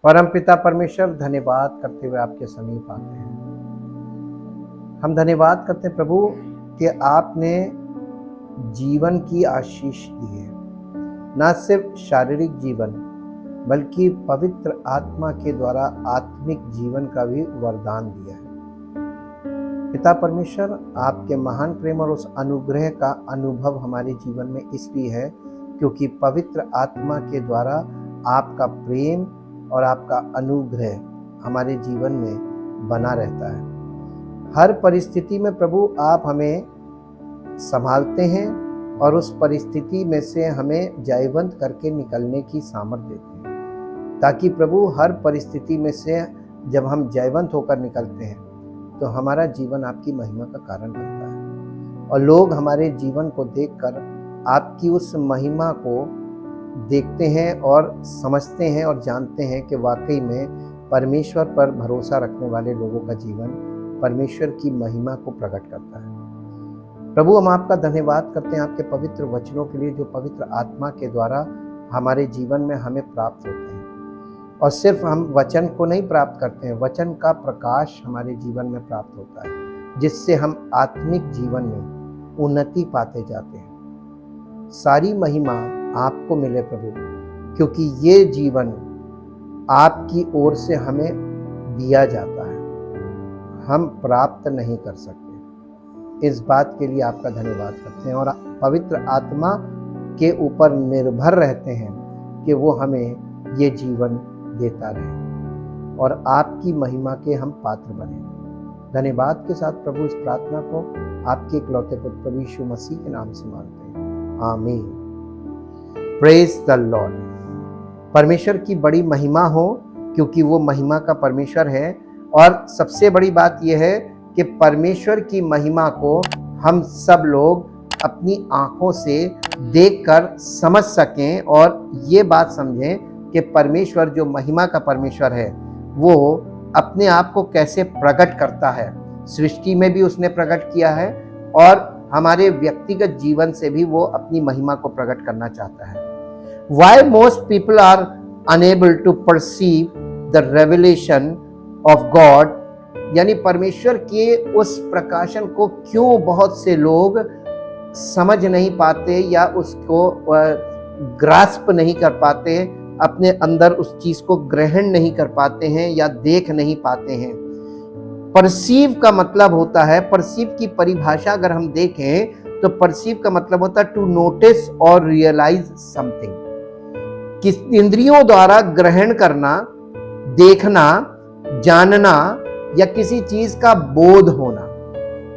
परमपिता परमेश्वर, धन्यवाद करते हुए आपके समीप आते हैं। हम धन्यवाद करते हैं प्रभु कि आपने जीवन की आशीष दी है, न सिर्फ शारीरिक जीवन बल्कि पवित्र आत्मा के द्वारा आत्मिक जीवन का भी वरदान दिया है। पिता परमेश्वर, आपके महान प्रेम और उस अनुग्रह का अनुभव हमारे जीवन में इसलिए है क्योंकि पवित्र आत्मा के द्वारा आपका प्रेम और आपका अनुग्रह हमारे जीवन में बना रहता है। हर परिस्थिति में प्रभु आप हमें संभालते हैं और उस परिस्थिति में से हमें जयवंत करके निकलने की सामर्थ्य देते हैं, ताकि प्रभु हर परिस्थिति में से जब हम जयवंत होकर निकलते हैं तो हमारा जीवन आपकी महिमा का कारण बनता है और लोग हमारे जीवन को देखकर आपकी उस महिमा को देखते हैं और समझते हैं और जानते हैं कि वाकई में परमेश्वर पर भरोसा रखने वाले लोगों का जीवन परमेश्वर की महिमा को प्रकट करता है। प्रभु, हम आपका धन्यवाद करते हैं आपके पवित्र वचनों के लिए जो पवित्र आत्मा के द्वारा हमारे जीवन में हमें प्राप्त होते हैं। और सिर्फ हम वचन को नहीं प्राप्त करते हैं, वचन का प्रकाश हमारे जीवन में प्राप्त होता है, जिससे हम आत्मिक जीवन में उन्नति पाते जाते हैं। सारी महिमा आपको मिले प्रभु, क्योंकि ये जीवन आपकी ओर से हमें दिया जाता है, हम प्राप्त नहीं कर सकते। इस बात के लिए आपका धन्यवाद करते हैं और पवित्र आत्मा के ऊपर निर्भर रहते हैं कि वो हमें ये जीवन देता रहे और आपकी महिमा के हम पात्र बने। धन्यवाद के साथ प्रभु इस प्रार्थना को आपके इकलौते पुत्र प्रभु यीशु मसीह के नाम से मांगते हैं, आमीन। Praise the Lord. परमेश्वर की बड़ी महिमा हो, क्योंकि वो महिमा का परमेश्वर है। और सबसे बड़ी बात यह है कि परमेश्वर की महिमा को हम सब लोग अपनी आंखों से देखकर समझ सकें और ये बात समझें कि परमेश्वर जो महिमा का परमेश्वर है वो अपने आप को कैसे प्रकट करता है। सृष्टि में भी उसने प्रकट किया है और हमारे व्यक्तिगत जीवन से भी वो अपनी महिमा को प्रकट करना चाहता है। Why most people are unable to perceive the revelation of God, यानी परमेश्वर के उस प्रकाशन को क्यों बहुत से लोग समझ नहीं पाते या उसको ग्रास्प नहीं कर पाते, अपने अंदर उस चीज को ग्रहण नहीं कर पाते हैं या देख नहीं पाते हैं। परसीव का मतलब होता है, परसीव की परिभाषा अगर हम देखें तो परसीव का मतलब होता है टू नोटिस और रियलाइज समथिंग, किस इंद्रियों द्वारा ग्रहण करना, देखना, जानना या किसी चीज का बोध होना।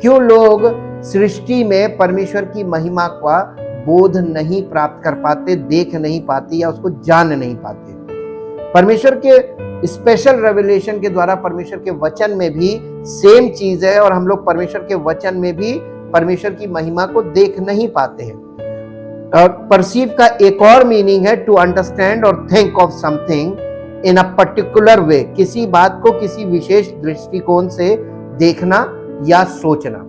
क्यों लोग सृष्टि में परमेश्वर की महिमा का बोध नहीं प्राप्त कर पाते, देख नहीं पाते या उसको जान नहीं पाते? परमेश्वर के स्पेशल रेवलेशन के द्वारा परमेश्वर के वचन में भी सेम चीज है और हम लोग परमेश्वर के वचन में भी परमेश्वर की महिमा को देख नहीं पाते हैं। और परसीव का एक और मीनिंग है टू अंडरस्टैंड और think of something in a particular way, किसी बात को किसी विशेष दृष्टिकोण से देखना या सोचना।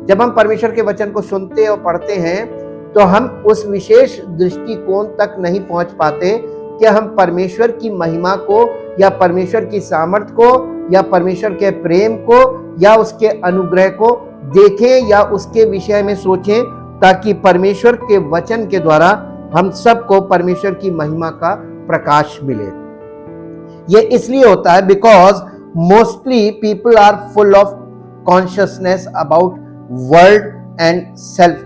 जब हम परमेश्वर के वचन को सुनते और पढ़ते हैं तो हम उस विशेष दृष्टिकोण तक नहीं पहुंच पाते कि हम परमेश्वर की महिमा को या परमेश्वर की सामर्थ को या परमेश्वर के प्रेम को या उसके अनुग्रह को देखें या उसके विषय में सोचें, ताकि परमेश्वर के वचन के द्वारा हम सबको परमेश्वर की महिमा का प्रकाश मिले। ये इसलिए होता है because mostly people are full of consciousness about world and self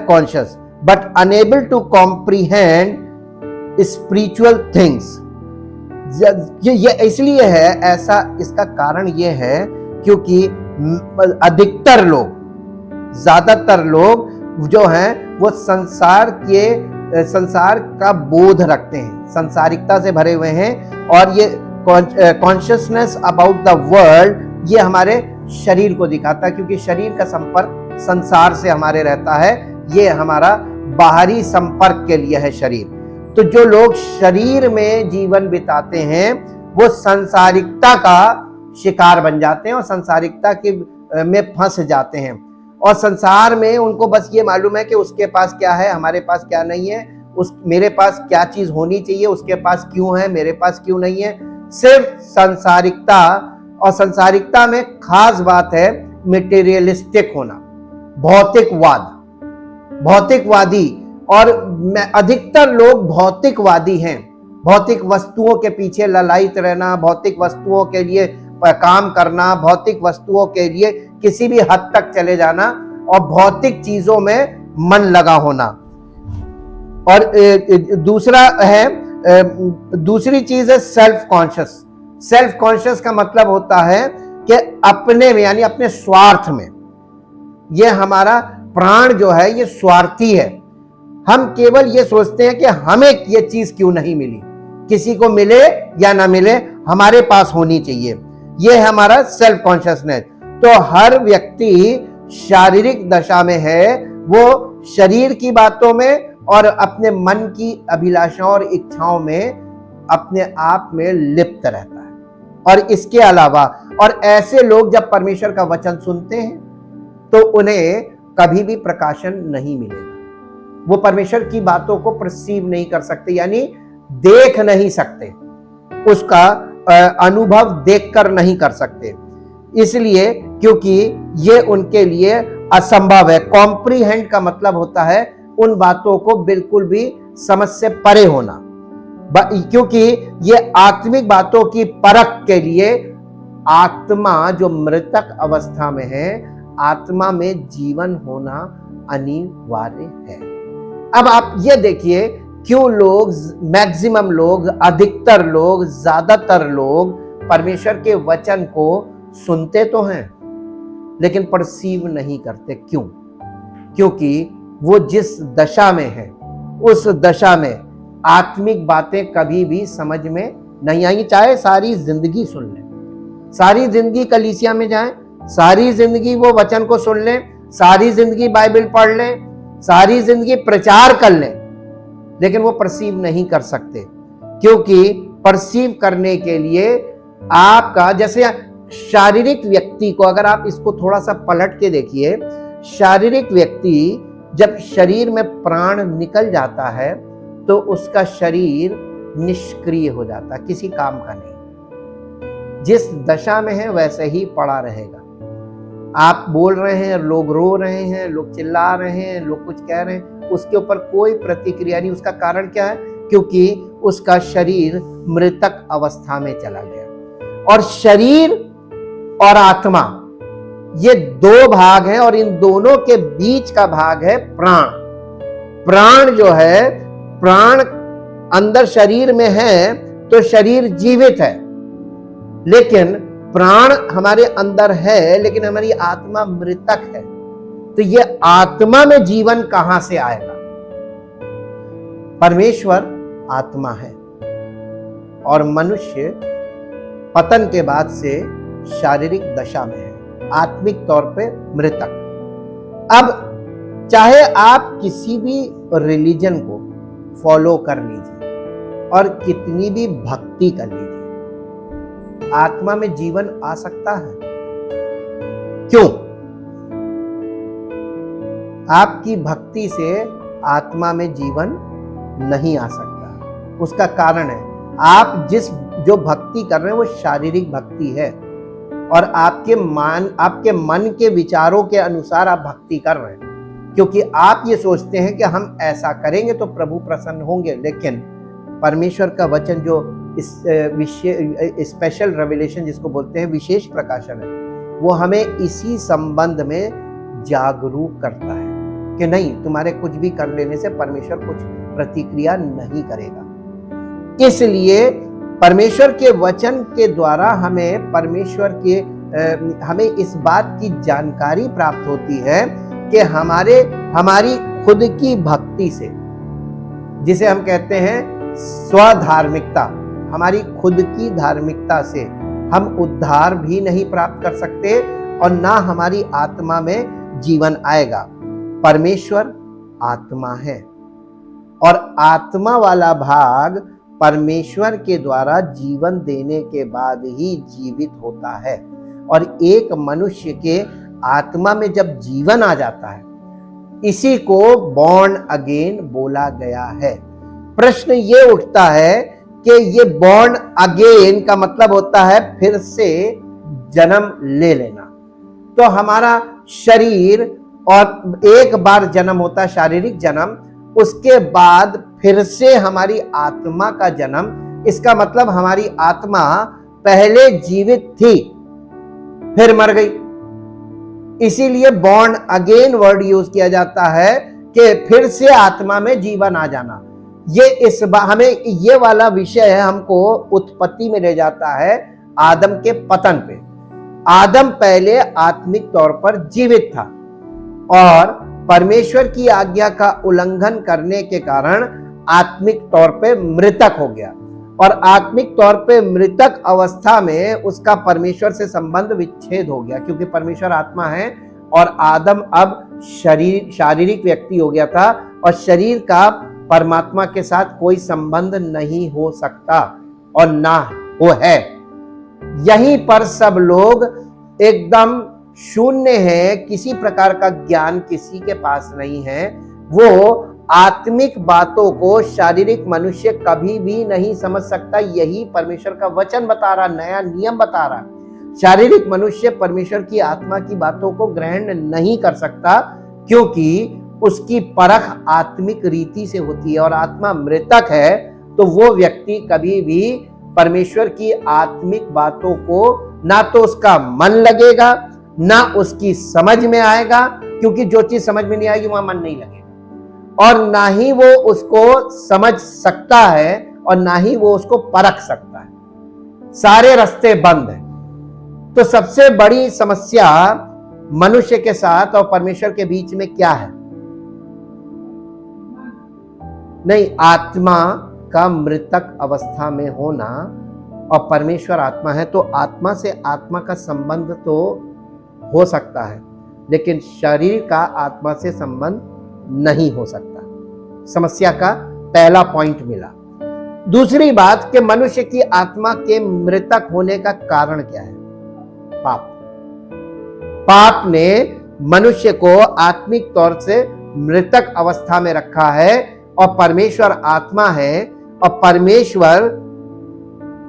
conscious but unable to comprehend spiritual things. ये इसलिए है ऐसा, इसका कारण ये है क्योंकि अधिकतर लोग, ज्यादातर लोग जो हैं वो संसार का बोध रखते हैं, संसारिकता से भरे हुए हैं और ये कॉन्शियसनेस अबाउट द वर्ल्ड ये हमारे शरीर को दिखाता है, क्योंकि शरीर का संपर्क संसार से हमारे रहता है, ये हमारा बाहरी संपर्क के लिए है शरीर। तो जो लोग शरीर में जीवन बिताते हैं वो संसारिकता का शिकार बन जाते हैं और संसारिकता के में फंस जाते हैं और संसार में उनको बस ये मालूम है कि उसके पास क्या है, हमारे पास क्या नहीं है, उस मेरे पास क्या चीज होनी चाहिए, उसके पास क्यों है, मेरे पास क्यों नहीं है। सिर्फ संसारिकता, और संसारिकता में खास बात है मटेरियलिस्टिक होना, भौतिकवाद, भौतिकवादी। और अधिकतर लोग भौतिकवादी हैं, भौतिक वस्तुओं के पीछे ललायित रहना, भौतिक वस्तुओं के लिए काम करना, भौतिक वस्तुओं के लिए किसी भी हद तक चले जाना और भौतिक चीजों में मन लगा होना। और दूसरी चीज है सेल्फ कॉन्शियस। सेल्फ कॉन्शियस का मतलब होता है कि अपने में, यानी अपने स्वार्थ में। ये हमारा प्राण जो है ये स्वार्थी है। हम केवल ये सोचते हैं कि हमें ये चीज क्यों नहीं मिली, किसी को मिले या ना मिले हमारे पास होनी चाहिए। ये है हमारा सेल्फ कॉन्शियसनेस। तो हर व्यक्ति शारीरिक दशा में है, वो शरीर की बातों में और अपने मन की अभिलाषाओं और इच्छाओं में अपने आप में लिप्त रहता है। और इसके अलावा, और ऐसे लोग जब परमेश्वर का वचन सुनते हैं तो उन्हें कभी भी प्रकाशन नहीं मिलेगा। वो परमेश्वर की बातों को परसीव नहीं कर सकते, यानी देख नहीं सकते, उसका अनुभव देखकर नहीं कर सकते, इसलिए क्योंकि ये उनके लिए असंभव है। कॉम्प्रीहेंड का मतलब होता है उन बातों को बिल्कुल भी समझ से परे होना, क्योंकि ये आत्मिक बातों की परख के लिए आत्मा जो मृतक अवस्था में है, आत्मा में जीवन होना अनिवार्य है। अब आप ये देखिए क्यों लोग, मैक्सिमम लोग, अधिकतर लोग, ज्यादातर लोग परमेश्वर के वचन को सुनते तो हैं लेकिन परसीव नहीं करते। क्यों? क्योंकि वो जिस दशा में है उस दशा में आत्मिक बातें कभी भी समझ में नहीं आई। चाहे सारी जिंदगी सुन लें, सारी जिंदगी कलीसिया में जाएं, सारी जिंदगी वो वचन को सुन लें, सारी जिंदगी बाइबल पढ़ लें, सारी जिंदगी प्रचार कर लें, लेकिन वो परसीव नहीं कर सकते। क्योंकि परसीव करने के लिए आपका, जैसे शारीरिक व्यक्ति को अगर आप इसको थोड़ा सा पलट के देखिए, शारीरिक व्यक्ति जब शरीर में प्राण निकल जाता है तो उसका शरीर निष्क्रिय हो जाता, किसी काम का नहीं, जिस दशा में है वैसे ही पड़ा रहेगा। आप बोल रहे हैं, लोग रो रहे हैं, लोग चिल्ला रहे हैं, लोग कुछ कह रहे हैं, उसके ऊपर कोई प्रतिक्रिया नहीं। उसका कारण क्या है? क्योंकि उसका शरीर मृतक अवस्था में चला गया। और शरीर और आत्मा ये दो भाग हैं, और इन दोनों के बीच का भाग है प्राण। प्राण जो है, प्राण अंदर शरीर में है तो शरीर जीवित है, लेकिन प्राण हमारे अंदर है लेकिन हमारी आत्मा मृतक है। तो ये आत्मा में जीवन कहां से आएगा? परमेश्वर आत्मा है और मनुष्य पतन के बाद से शारीरिक दशा में है, आत्मिक तौर पे मृतक। अब चाहे आप किसी भी रिलीजन को फॉलो कर लीजिए और कितनी भी भक्ति कर लीजिए, आत्मा में जीवन आ सकता है? क्यों? आपकी भक्ति से आत्मा में जीवन नहीं आ सकता। उसका कारण है आप जो भक्ति कर रहे हैं वो शारीरिक भक्ति है, और आपके मन के विचारों के अनुसार आप भक्ति कर रहे हैं, क्योंकि आप ये सोचते हैं कि हम ऐसा करेंगे तो प्रभु प्रसन्न होंगे। लेकिन परमेश्वर का वचन जो इस स्पेशल रेवलेशन जिसको बोलते हैं, विशेष प्रकाशन है, वो हमें इसी संबंध में जागरूक करता है कि नहीं, तुम्हारे कुछ भी कर लेने से परमेश्वर कुछ प्रतिक्रिया नहीं करेगा। इसलिए परमेश्वर के वचन के द्वारा हमें हमें इस बात की जानकारी प्राप्त होती है कि हमारी खुद की भक्ति से, जिसे हम कहते हैं स्वधार्मिकता, हमारी खुद की धार्मिकता से हम उद्धार भी नहीं प्राप्त कर सकते और ना हमारी आत्मा में जीवन आएगा। परमेश्वर आत्मा है और आत्मा वाला भाग परमेश्वर के द्वारा जीवन देने के बाद ही जीवित होता है। और एक मनुष्य के आत्मा में जब जीवन आ जाता है इसी को बॉर्न अगेन बोला गया है। प्रश्न ये उठता है कि ये बॉर्न अगेन का मतलब होता है फिर से जन्म ले लेना। तो हमारा शरीर और एक बार जन्म होता है, शारीरिक जन्म, उसके बाद फिर से हमारी आत्मा का जन्म। इसका मतलब हमारी आत्मा पहले जीवित थी, फिर मर गई, इसीलिए बॉर्न अगेन वर्ड यूज किया जाता है कि फिर से आत्मा में जीवन आ जाना। ये हमें ये वाला विषय है, हमको उत्पत्ति में ले जाता है आदम के पतन पे। आदम पहले आत्मिक तौर पर जीवित था और परमेश्वर की आज्ञा का उल्लंघन करने के कारण आत्मिक तौर पे मृतक हो गया, और आत्मिक तौर पे मृतक अवस्था में उसका परमेश्वर से संबंध विच्छेद हो गया, क्योंकि परमेश्वर आत्मा है और आदम अब शारीरिक व्यक्ति हो गया था, और शरीर का परमात्मा के साथ कोई संबंध नहीं हो सकता और ना वो है। यहीं पर सब लोग एकदम शून्य है, किसी प्रकार का ज्ञान किसी के पास नहीं है। वो आत्मिक बातों को शारीरिक मनुष्य कभी भी नहीं समझ सकता। यही परमेश्वर का वचन बता रहा, नया नियम बता रहा। शारीरिक मनुष्य परमेश्वर की आत्मा की बातों को ग्रहण नहीं कर सकता, क्योंकि उसकी परख आत्मिक रीति से होती है, और आत्मा मृतक है तो वो व्यक्ति कभी भी परमेश्वर की आत्मिक बातों को ना तो उसका मन लगेगा, ना उसकी समझ में आएगा, क्योंकि जो चीज समझ में नहीं आएगी वहां मन नहीं लगेगा, और ना ही वो उसको समझ सकता है और ना ही वो उसको परख सकता है। सारे रास्ते बंद हैं। तो सबसे बड़ी समस्या मनुष्य के साथ और परमेश्वर के बीच में क्या है? नहीं, आत्मा का मृतक अवस्था में होना, और परमेश्वर आत्मा है तो आत्मा से आत्मा का संबंध तो हो सकता है, लेकिन शरीर का आत्मा से संबंध नहीं हो सकता। समस्या का पहला पॉइंट मिला। दूसरी बात कि मनुष्य की आत्मा के मृतक होने का कारण क्या है? पाप। पाप ने मनुष्य को आत्मिक तौर से मृतक अवस्था में रखा है, और परमेश्वर आत्मा है, और परमेश्वर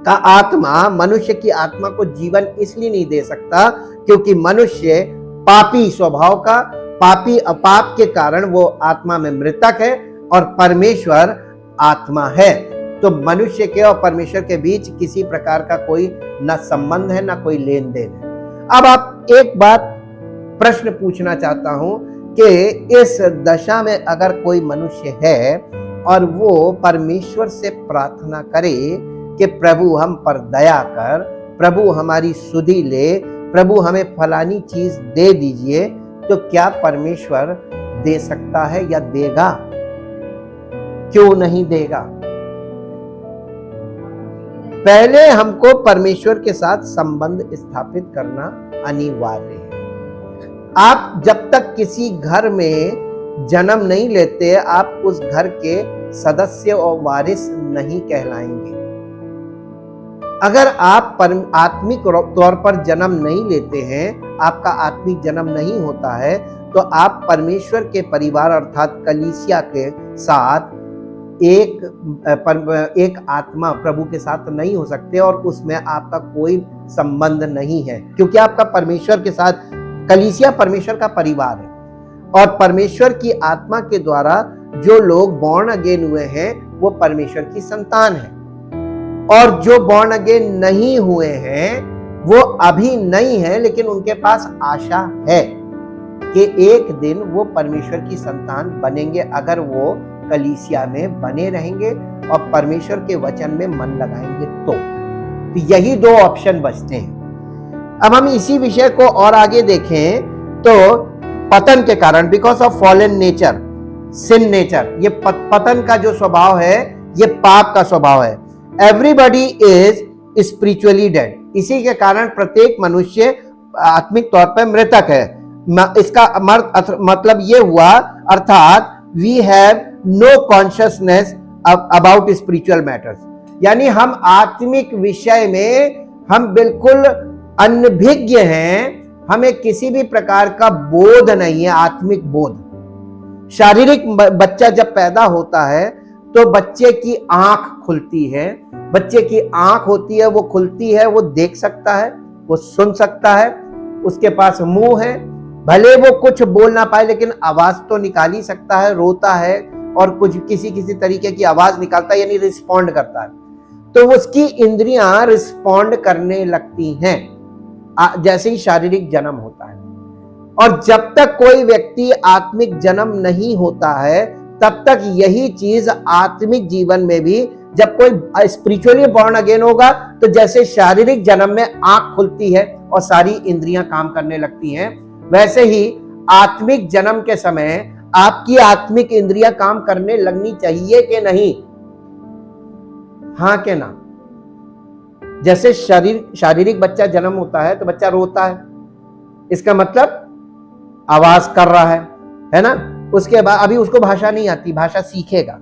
का आत्मा मनुष्य की आत्मा को जीवन इसलिए नहीं दे सकता क्योंकि मनुष्य पापी स्वभाव का, पापी अपाप के कारण वो आत्मा में मृतक है, और परमेश्वर आत्मा है। तो मनुष्य के और परमेश्वर के बीच किसी प्रकार का कोई न संबंध है, न कोई लेन देन है। अब आप एक बात प्रश्न पूछना चाहता हूं कि इस दशा में अगर कोई मनुष्य है और वो परमेश्वर से प्रार्थना करे कि प्रभु हम पर दया कर, प्रभु हमारी सुधि ले, प्रभु हमें फलानी चीज दे दीजिए, तो क्या परमेश्वर दे सकता है या देगा? क्यों नहीं देगा? पहले हमको परमेश्वर के साथ संबंध स्थापित करना अनिवार्य है। आप जब तक किसी घर में जन्म नहीं लेते, आप उस घर के सदस्य और वारिस नहीं कहलाएंगे। अगर आप आत्मिक तौर पर जन्म नहीं लेते हैं, आपका आत्मिक जन्म नहीं होता है, तो आप परमेश्वर के परिवार अर्थात कलीसिया के साथ एक आत्मा प्रभु के साथ नहीं हो सकते, और उसमें आपका कोई संबंध नहीं है, क्योंकि आपका परमेश्वर के साथ, कलीसिया परमेश्वर का परिवार है, और परमेश्वर की आत्मा के द्वारा जो लोग बॉर्न अगेन हुए हैं वो परमेश्वर की संतान है, और जो बॉर्न अगेन नहीं हुए हैं वो अभी नहीं है, लेकिन उनके पास आशा है कि एक दिन वो परमेश्वर की संतान बनेंगे, अगर वो कलीसिया में बने रहेंगे और परमेश्वर के वचन में मन लगाएंगे तो यही दो ऑप्शन बचते हैं। अब हम इसी विषय को और आगे देखें तो पतन के कारण, because of fallen nature, sin nature, ये पतन का जो स्वभाव है ये पाप का स्वभाव है। एवरीबॉडी इज स्पिरिचुअली डेड, इसी के कारण प्रत्येक मनुष्य आत्मिक तौर पर मृतक है। इसका मतलब ये हुआ, अर्थात we have no consciousness about spiritual matters, यानी हम आत्मिक विषय में हम बिल्कुल अनभिज्ञ हैं, हमें किसी भी प्रकार का बोध नहीं है, आत्मिक बोध। शारीरिक बच्चा जब पैदा होता है तो बच्चे की आंख खुलती है, बच्चे की आंख होती है, वो खुलती है, वो देख सकता है, वो सुन सकता है, उसके पास मुंह है, भले वो कुछ बोल ना पाए लेकिन आवाज तो निकाल ही सकता है, रोता है और कुछ किसी तरीके की आवाज निकालता है, यानी रिस्पॉन्ड करता है। तो उसकी इंद्रियां रिस्पॉन्ड करने लगती हैं जैसे ही शारीरिक जन्म होता है। और जब तक कोई व्यक्ति आत्मिक जन्म नहीं होता है तब तक यही चीज आत्मिक जीवन में भी, जब कोई स्पिरिचुअली बॉर्न अगेन होगा तो जैसे शारीरिक जन्म में आंख खुलती है और सारी इंद्रियां काम करने लगती हैं, वैसे ही आत्मिक जन्म के समय आपकी आत्मिक इंद्रियां काम करने लगनी चाहिए कि नहीं? हाँ के ना? जैसे शारीरिक बच्चा जन्म होता है तो बच्चा रोता है, इसका मतलब आवाज कर रहा है ना? उसके बाद अभी उसको भाषा नहीं आती, भाषा सीखेगा,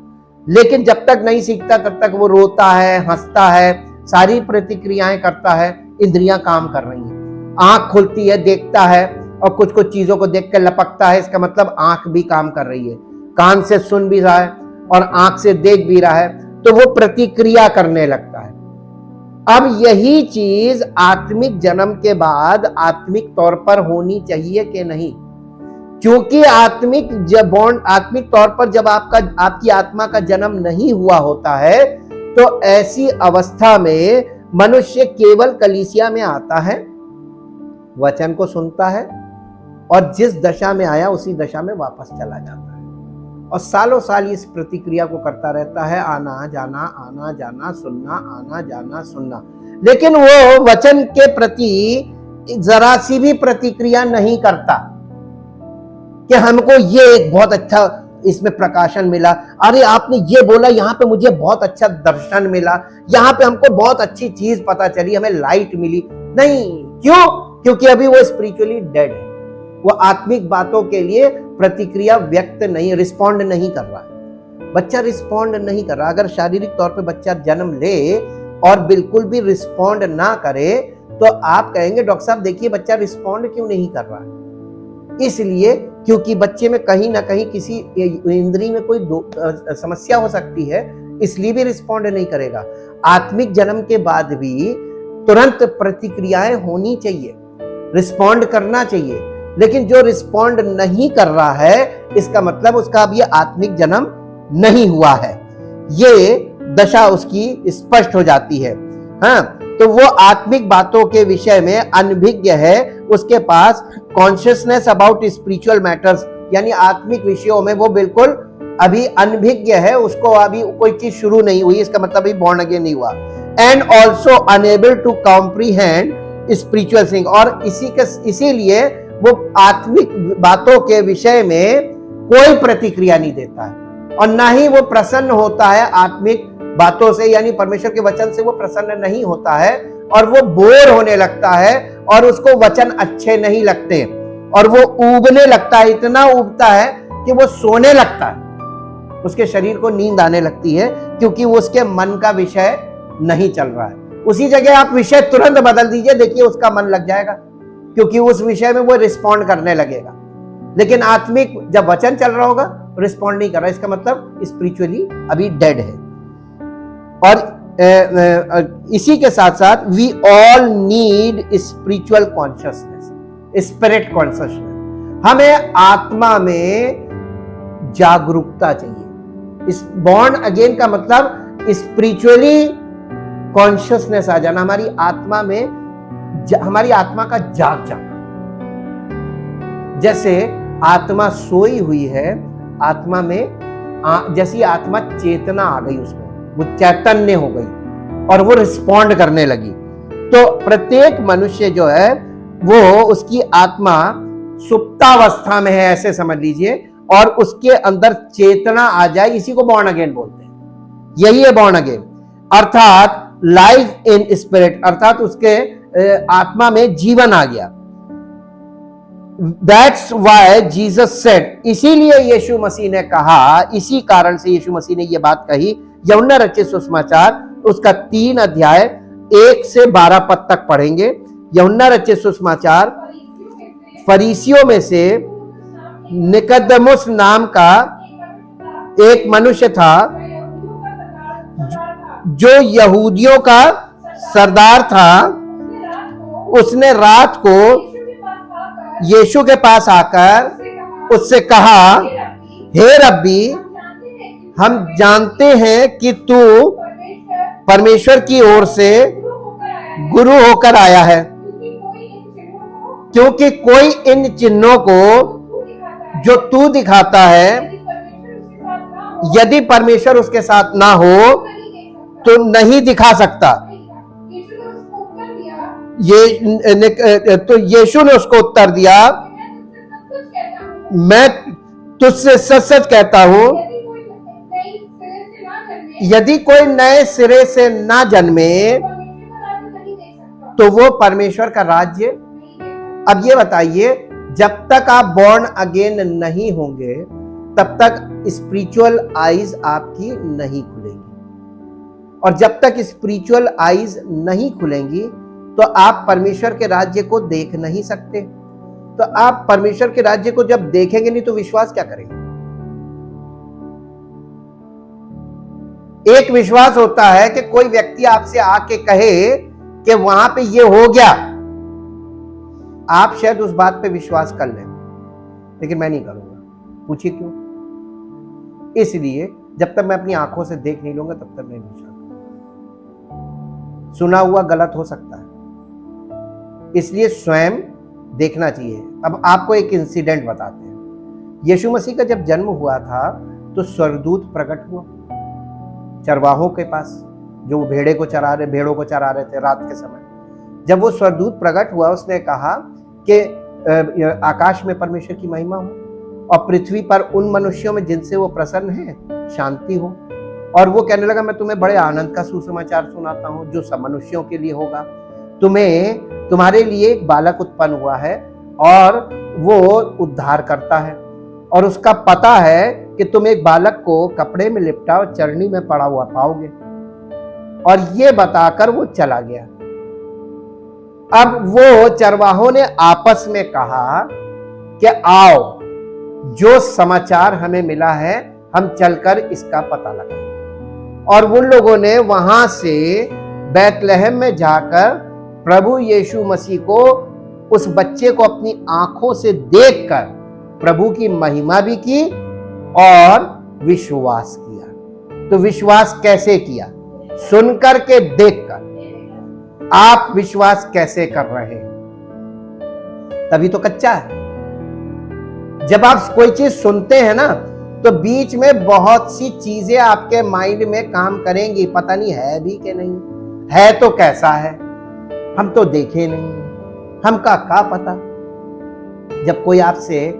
लेकिन जब तक नहीं सीखता तब तक वो रोता है, हंसता है, सारी प्रतिक्रियाएं करता है, इंद्रियां काम कर रही हैं। आंख खुलती है, देखता है और कुछ कुछ चीजों को देख कर लपकता है, इसका मतलब आंख भी काम कर रही है, कान से सुन भी रहा है और आंख से देख भी रहा है, तो वो प्रतिक्रिया करने लगता है। अब यही चीज आत्मिक जन्म के बाद आत्मिक तौर पर होनी चाहिए कि नहीं? क्योंकि आत्मिक तौर पर जब आपकी आत्मा का जन्म नहीं हुआ होता है तो ऐसी अवस्था में मनुष्य केवल कलीसिया में आता है, वचन को सुनता है और जिस दशा में आया उसी दशा में वापस चला जाता है और सालों साल इस प्रतिक्रिया को करता रहता है, आना जाना सुनना, आना जाना सुनना, लेकिन वो वचन के प्रति जरा सी भी प्रतिक्रिया नहीं करता कि हमको ये एक बहुत अच्छा इसमें प्रकाशन मिला, अरे आपने ये बोला, यहाँ पे मुझे बहुत अच्छा दर्शन मिला, यहाँ पे हमको बहुत अच्छी चीज पता चली, हमें लाइट मिली। नहीं, क्यों? क्योंकि अभी वो स्पिरिचुअली डेड है, वो आत्मिक बातों के लिए प्रतिक्रिया व्यक्त नहीं, रिस्पॉन्ड नहीं कर रहा है। बच्चा रिस्पॉन्ड नहीं कर रहा। अगर शारीरिक तौर पे बच्चा जन्म ले और बिल्कुल भी रिस्पॉन्ड ना करे तो आप कहेंगे डॉक्टर साहब देखिए बच्चा रिस्पॉन्ड क्यों नहीं कर रहा है? इसलिए क्योंकि बच्चे में कहीं ना कहीं किसी इंद्रिय में कोई समस्या हो सकती है, इसलिए भी रिस्पॉन्ड नहीं करेगा। आत्मिक जन्म के बाद भी तुरंत प्रतिक्रियाएं होनी चाहिए, रिस्पॉन्ड करना चाहिए, लेकिन जो रिस्पॉन्ड नहीं कर रहा है इसका मतलब उसका अभी आत्मिक जन्म नहीं हुआ है, ये दशा उसकी स्पष्ट हो जाती है। हाँ, तो वो आत्मिक बातों के विषय में अनभिज्ञ है, उसके पास कॉन्शियसनेस अबाउट स्पिरिचुअल मैटर्स यानी आत्मिक विषयों में वो बिल्कुल अभी अनभिज्ञ है, उसको अभी कोई चीज शुरू नहीं हुई, इसका मतलब अभी बॉर्न अगेन नहीं हुआ। And also unable to comprehend spiritual thing, और इसीलिए वो आत्मिक बातों के विषय में कोई प्रतिक्रिया नहीं देता है और ना ही वो प्रसन्न होता है आत्मिक बातों से, यानी परमेश्वर के वचन से वो प्रसन्न नहीं होता है और वो बोर होने लगता है और उसको वचन अच्छे नहीं लगते और वो ऊबने लगता है, इतना ऊबता है कि वो सोने लगता है, उसके शरीर को नींद आने लगती है क्योंकि वो उसके मन का विषय नहीं चल रहा है। उसी जगह आप विषय तुरंत बदल दीजिए, देखिए उसका मन लग जाएगा क्योंकि उस विषय में वो रिस्पॉन्ड करने लगेगा। लेकिन आत्मिक जब वचन चल रहा होगा रिस्पॉन्ड नहीं कर रहा, इसका मतलब स्पिरिचुअली अभी डेड है। और इसी के साथ साथ we all need spiritual consciousness, spirit consciousness. हमें आत्मा में जागरूकता चाहिए। इस बॉर्न अगेन का मतलब स्पिरिचुअली कॉन्शियसनेस आ जाना, हमारी आत्मा में हमारी आत्मा का जाग जाना। जैसे आत्मा सोई हुई है, आत्मा में जैसी आत्मा चेतना आ गई, उसमें वो चैतन्य हो गई और वो रिस्पॉन्ड करने लगी। तो प्रत्येक मनुष्य जो है वो उसकी आत्मा सुप्तावस्था में है, ऐसे समझ लीजिए, और उसके अंदर चेतना आ जाए, इसी को बॉर्न अगेन बोलते हैं। यही है बॉर्न अगेन, अर्थात लाइफ इन स्पिरिट, अर्थात उसके आत्मा में जीवन आ गया। That's why Jesus said, इसीलिए यीशु मसीह ने कहा, इसी कारण से यीशु मसीह ने यह बात कही, यूहन्ना रचित सुसमाचार उसका 3 अध्याय 1 से 12 पद तक पढ़ेंगे। यूहन्ना रचित सुसमाचार फरीसियों में से निकोदेमुस नाम का एक मनुष्य था जो यहूदियों का सरदार था। उसने रात को यीशु के पास आकर उससे कहा, हे रब्बी, हम जानते हैं कि तू परमेश्वर की ओर से गुरु होकर आया है, क्योंकि कोई इन चिन्हों को जो तू दिखाता है, यदि परमेश्वर उसके साथ ना हो तो नहीं दिखा सकता। तो यीशु ने उसको उत्तर दिया, मैं तुझसे सच सच कहता हूं, यदि कोई नए सिरे से ना जन्मे तो वो परमेश्वर का राज्य। अब ये बताइए, जब तक आप बॉर्न अगेन नहीं होंगे तब तक स्पिरिचुअल आईज आपकी नहीं खुलेंगी, और जब तक स्पिरिचुअल आईज नहीं खुलेंगी तो आप परमेश्वर के राज्य को देख नहीं सकते। तो आप परमेश्वर के राज्य को जब देखेंगे नहीं तो विश्वास क्या करेंगे? एक विश्वास होता है कि कोई व्यक्ति आपसे आके कहे कि वहां पे ये हो गया, आप शायद उस बात पे विश्वास कर लें, लेकिन मैं नहीं करूंगा। पूछिए क्यों? इसलिए जब तक मैं अपनी आंखों से देख नहीं लूंगा तब तक नहीं विश्वास। सुना हुआ गलत हो सकता है, इसलिए स्वयं देखना चाहिए। अब आपको एक इंसिडेंट बताते हैं। यीशु मसीह का जब जन्म हुआ था तो स्वर्गदूत प्रकट हुआ चरवाहों के पास, जो भेड़ों को चरा रहे थे रात के समय। जब वो स्वर्गदूत प्रकट हुआ, उसने कहा कि आकाश में परमेश्वर की महिमा हो और पृथ्वी पर उन मनुष्यों में जिनसे वो प्रसन्न है शांति हो। और वो कहने लगा, मैं तुम्हें बड़े आनंद का सुसमाचार सुनाता हूं जो सब मनुष्यों के लिए होगा। तुम्हारे लिए एक बालक उत्पन्न हुआ है और वो उद्धार करता है, और उसका पता है कि तुम एक बालक को कपड़े में लिपटा और चरनी में पड़ा हुआ पाओगे। और ये बताकर वो चला गया। अब वो चरवाहों ने आपस में कहा कि आओ, जो समाचार हमें मिला है हम चलकर इसका पता लगाएं। और उन लोगों ने वहां से बैतलहम में जाकर प्रभु यीशु मसीह को, उस बच्चे को अपनी आंखों से देखकर प्रभु की महिमा भी की और विश्वास किया। तो विश्वास कैसे किया? सुनकर के, देखकर। आप विश्वास कैसे कर रहे हैं? तभी तो कच्चा है। जब आप कोई चीज सुनते हैं ना तो बीच में बहुत सी चीजें आपके माइंड में काम करेंगी, पता नहीं है भी कि नहीं है, तो कैसा है, हम तो देखे नहीं, हमका क्या पता। जब कोई आपसे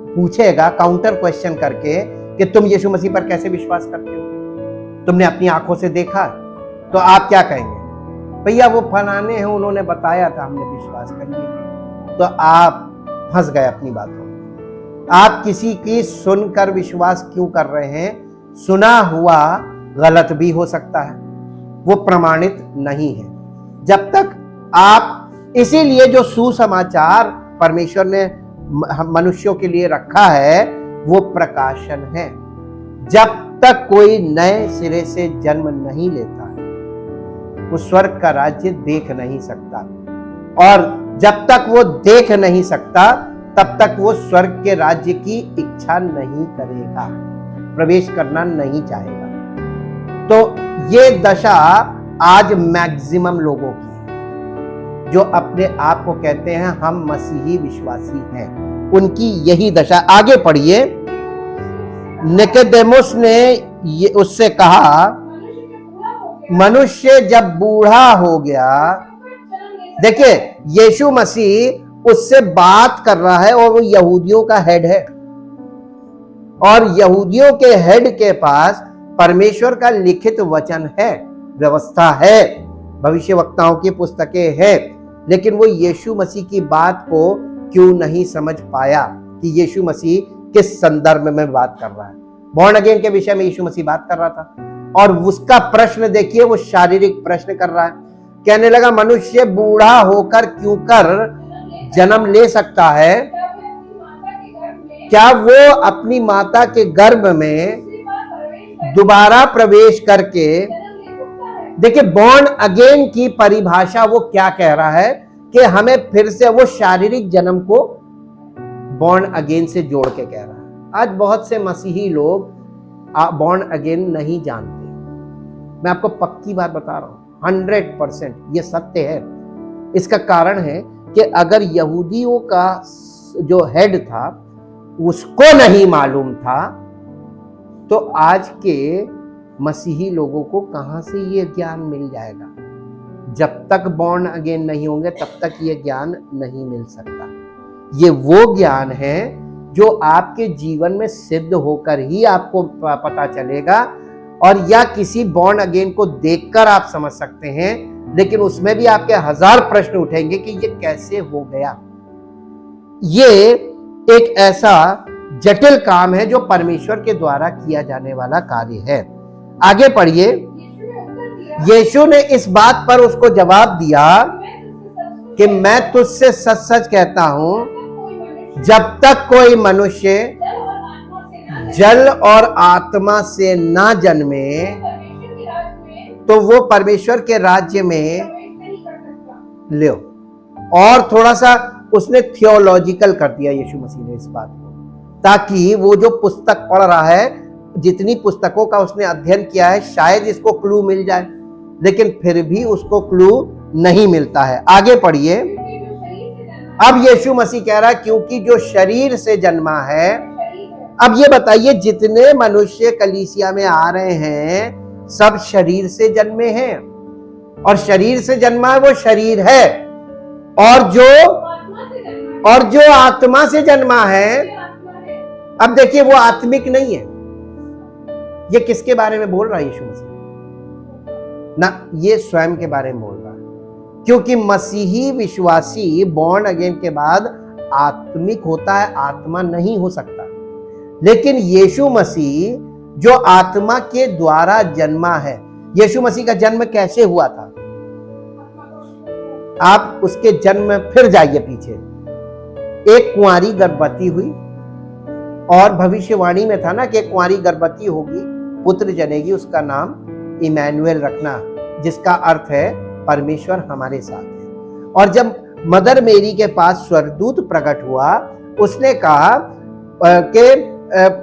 पूछेगा काउंटर क्वेश्चन करके कि तुम यीशु मसीह पर कैसे विश्वास करते हो, तुमने अपनी आंखों से देखा, तो आप क्या कहेंगे? भैया वो फलाने हैं, उन्होंने बताया था, हमने विश्वास कर लिया। तो आप फंस गए अपनी बातों में। आप किसी की सुनकर विश्वास क्यों कर रहे हैं? सुना हुआ गलत भी हो सकता है, वो प्रमाणित नहीं है। जब तक आप, इसीलिए जो सुसमाचार परमेश्वर ने मनुष्यों के लिए रखा है वो प्रकाशन है। जब तक कोई नए सिरे से जन्म नहीं लेता है वो स्वर्ग का राज्य देख नहीं सकता, और जब तक वो देख नहीं सकता तब तक वो स्वर्ग के राज्य की इच्छा नहीं करेगा, प्रवेश करना नहीं चाहेगा। तो ये दशा आज मैक्सिमम लोगों की है जो अपने आप को कहते हैं हम मसीही विश्वासी हैं, उनकी यही दशा। आगे पढ़िए। निकोदेमुस ने उससे कहा, मनुष्य जब बूढ़ा हो गया, देखिए यीशु मसीह उससे बात कर रहा है और वो यहूदियों का हेड है, और यहूदियों के हेड के पास परमेश्वर का लिखित वचन है, व्यवस्था है, भविष्यवक्ताओं की पुस्तकें हैं, लेकिन वो यीशु मसीह की बात को क्यों नहीं समझ पाया कि यीशु मसीह किस संदर्भ में बात कर रहा है। बॉर्न अगेन के विषय में यीशु मसीह बात कर रहा था, और उसका प्रश्न देखिए, वो शारीरिक प्रश्न कर रहा है। कहने लगा, मनुष्य बूढ़ा होकर क्यों कर जन्म ले सकता है? क्या वो अपनी माता के गर्भ में दोबारा प्रवेश करके, देखिए बॉर्न अगेन की परिभाषा वो क्या कह रहा है कि हमें फिर से वो शारीरिक जन्म को बॉर्न अगेन से जोड़ के कह रहा है। आज बहुत से मसीही लोग बॉर्न अगेन नहीं जानते। मैं आपको पक्की बात बता रहा हूं, 100% ये सत्य है। इसका कारण है कि अगर यहूदियों का जो हेड था उसको नहीं मालूम था, तो आज के मसीही लोगों को कहां से ये ज्ञान मिल जाएगा? जब तक बॉर्न अगेन नहीं होंगे तब तक ये ज्ञान नहीं मिल सकता। ये वो ज्ञान है जो आपके जीवन में सिद्ध होकर ही आपको पता चलेगा, और या किसी बॉर्न अगेन को देखकर आप समझ सकते हैं, लेकिन उसमें भी आपके 1000 प्रश्न उठेंगे कि ये कैसे हो गया। ये एक ऐसा जटिल काम है जो परमेश्वर के द्वारा किया जाने वाला कार्य है। आगे पढ़िए। यीशु ने इस बात पर उसको जवाब दिया कि मैं तुझसे सच सच कहता हूं, जब तक कोई मनुष्य जल और आत्मा से ना जन्मे तो वो परमेश्वर के राज्य में ले। और थोड़ा सा उसने थियोलॉजिकल कर दिया यीशु मसीह ने इस बात को, ताकि वो जो पुस्तक पढ़ रहा है, जितनी पुस्तकों का उसने अध्ययन किया है, शायद इसको क्लू मिल जाए, लेकिन फिर भी उसको क्लू नहीं मिलता है। आगे पढ़िए। अब यीशु मसीह कह रहा है क्योंकि जो शरीर से जन्मा है। अब ये बताइए, जितने मनुष्य कलीसिया में आ रहे हैं सब शरीर से जन्मे हैं, और शरीर से जन्मा है वो शरीर है, और जो आत्मा से जन्मा है, अब देखिए वो आत्मिक नहीं है। ये किसके बारे में बोल रहा है यीशु मसीह? ना, ये स्वयं के बारे में बोल रहा है, क्योंकि मसीही विश्वासी बॉर्न अगेन के बाद आत्मिक होता है, आत्मा नहीं हो सकता। लेकिन यीशु मसीह जो आत्मा के द्वारा जन्मा है, यीशु मसीह का जन्म कैसे हुआ था? आप उसके जन्म में फिर जाइए पीछे। एक कुंवारी गर्भवती हुई, और भविष्यवाणी में था ना कि एक कुंवारी गर्भवती होगी, पुत्र जनेगी, उसका नाम इमैनुएल रखना, जिसका अर्थ है परमेश्वर हमारे साथ है। और जब मदर मेरी के पास स्वर्गदूत प्रकट हुआ, उसने कहा कि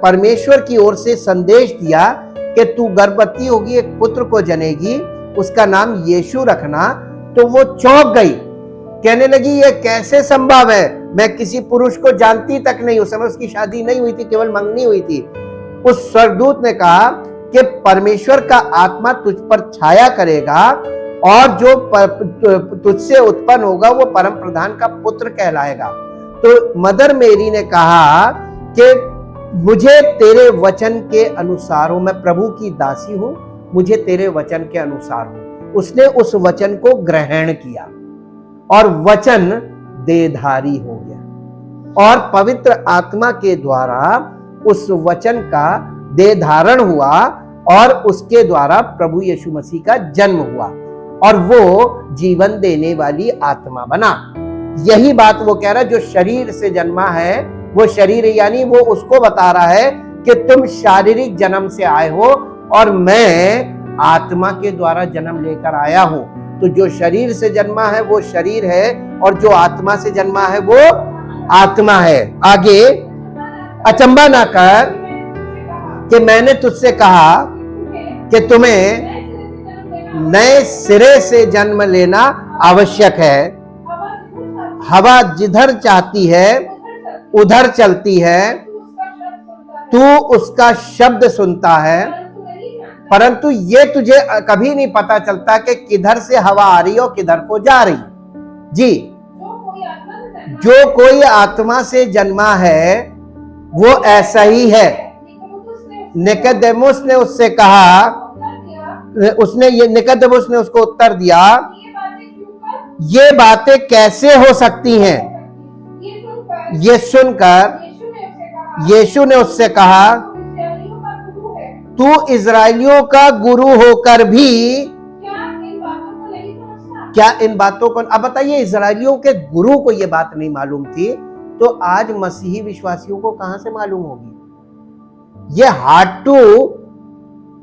परमेश्वर की ओर से संदेश दिया कि तू गर्भवती होगी, एक पुत्र को जनेगी, उसका नाम यीशु रखना। तो वो चौंक गई, कहने लगी ये कैसे संभव है, मैं किसी पुरुष को जानती तक नहीं। उस समय उसकी शादी नहीं हुई थी, केवल मंगनी हुई थी। उस स्वर्गदूत ने कहा कि परमेश्वर का आत्मा तुझ पर छाया करेगा, और जो तुझसे उत्पन्न होगा वो परम प्रधान का पुत्र कहलाएगा। तो मदर मेरी ने कहा कि मुझे तेरे वचन के अनुसार हो, मैं प्रभु की दासी हूं, मुझे तेरे वचन के अनुसार हो। उसने उस वचन को ग्रहण किया, और वचन देहधारी हो गया, और पवित्र आत्मा के द्वारा उस वचन का देह धारण हुआ, और उसके द्वारा प्रभु यीशु मसीह का जन्म हुआ, और वो जीवन देने वाली आत्मा बना। यही बात वो कह रहा है, जो शरीर से जन्मा है वो शरीर, यानी वो उसको बता रहा है कि तुम शारीरिक जन्म से आए हो, और मैं आत्मा के द्वारा जन्म लेकर आया हूं। तो जो शरीर से जन्मा है वो शरीर है, और जो आत्मा से जन्मा है वो आत्मा है। आगे, अचंबा ना कर कि मैंने तुझसे कहा कि तुम्हें नए सिरे से जन्म लेना आवश्यक है। हवा जिधर चाहती है उधर चलती है, तू उसका शब्द सुनता है, परंतु ये तुझे कभी नहीं पता चलता कि किधर से हवा आ रही है और किधर को जा रही। जी, जो कोई आत्मा से जन्मा है वो ऐसा ही है। निकोदेमुस ने उससे कहा, निकोदेमुस ने उसको उत्तर दिया, ये बातें कैसे हो सकती हैं? ये सुनकर यीशु ने उससे कहा, तू इजराइलियों का गुरु होकर भी क्या इन बातों को, अब बताइए, इजराइलियों के गुरु को ये बात नहीं मालूम थी, तो आज मसीही विश्वासियों को कहां से मालूम होगी? ये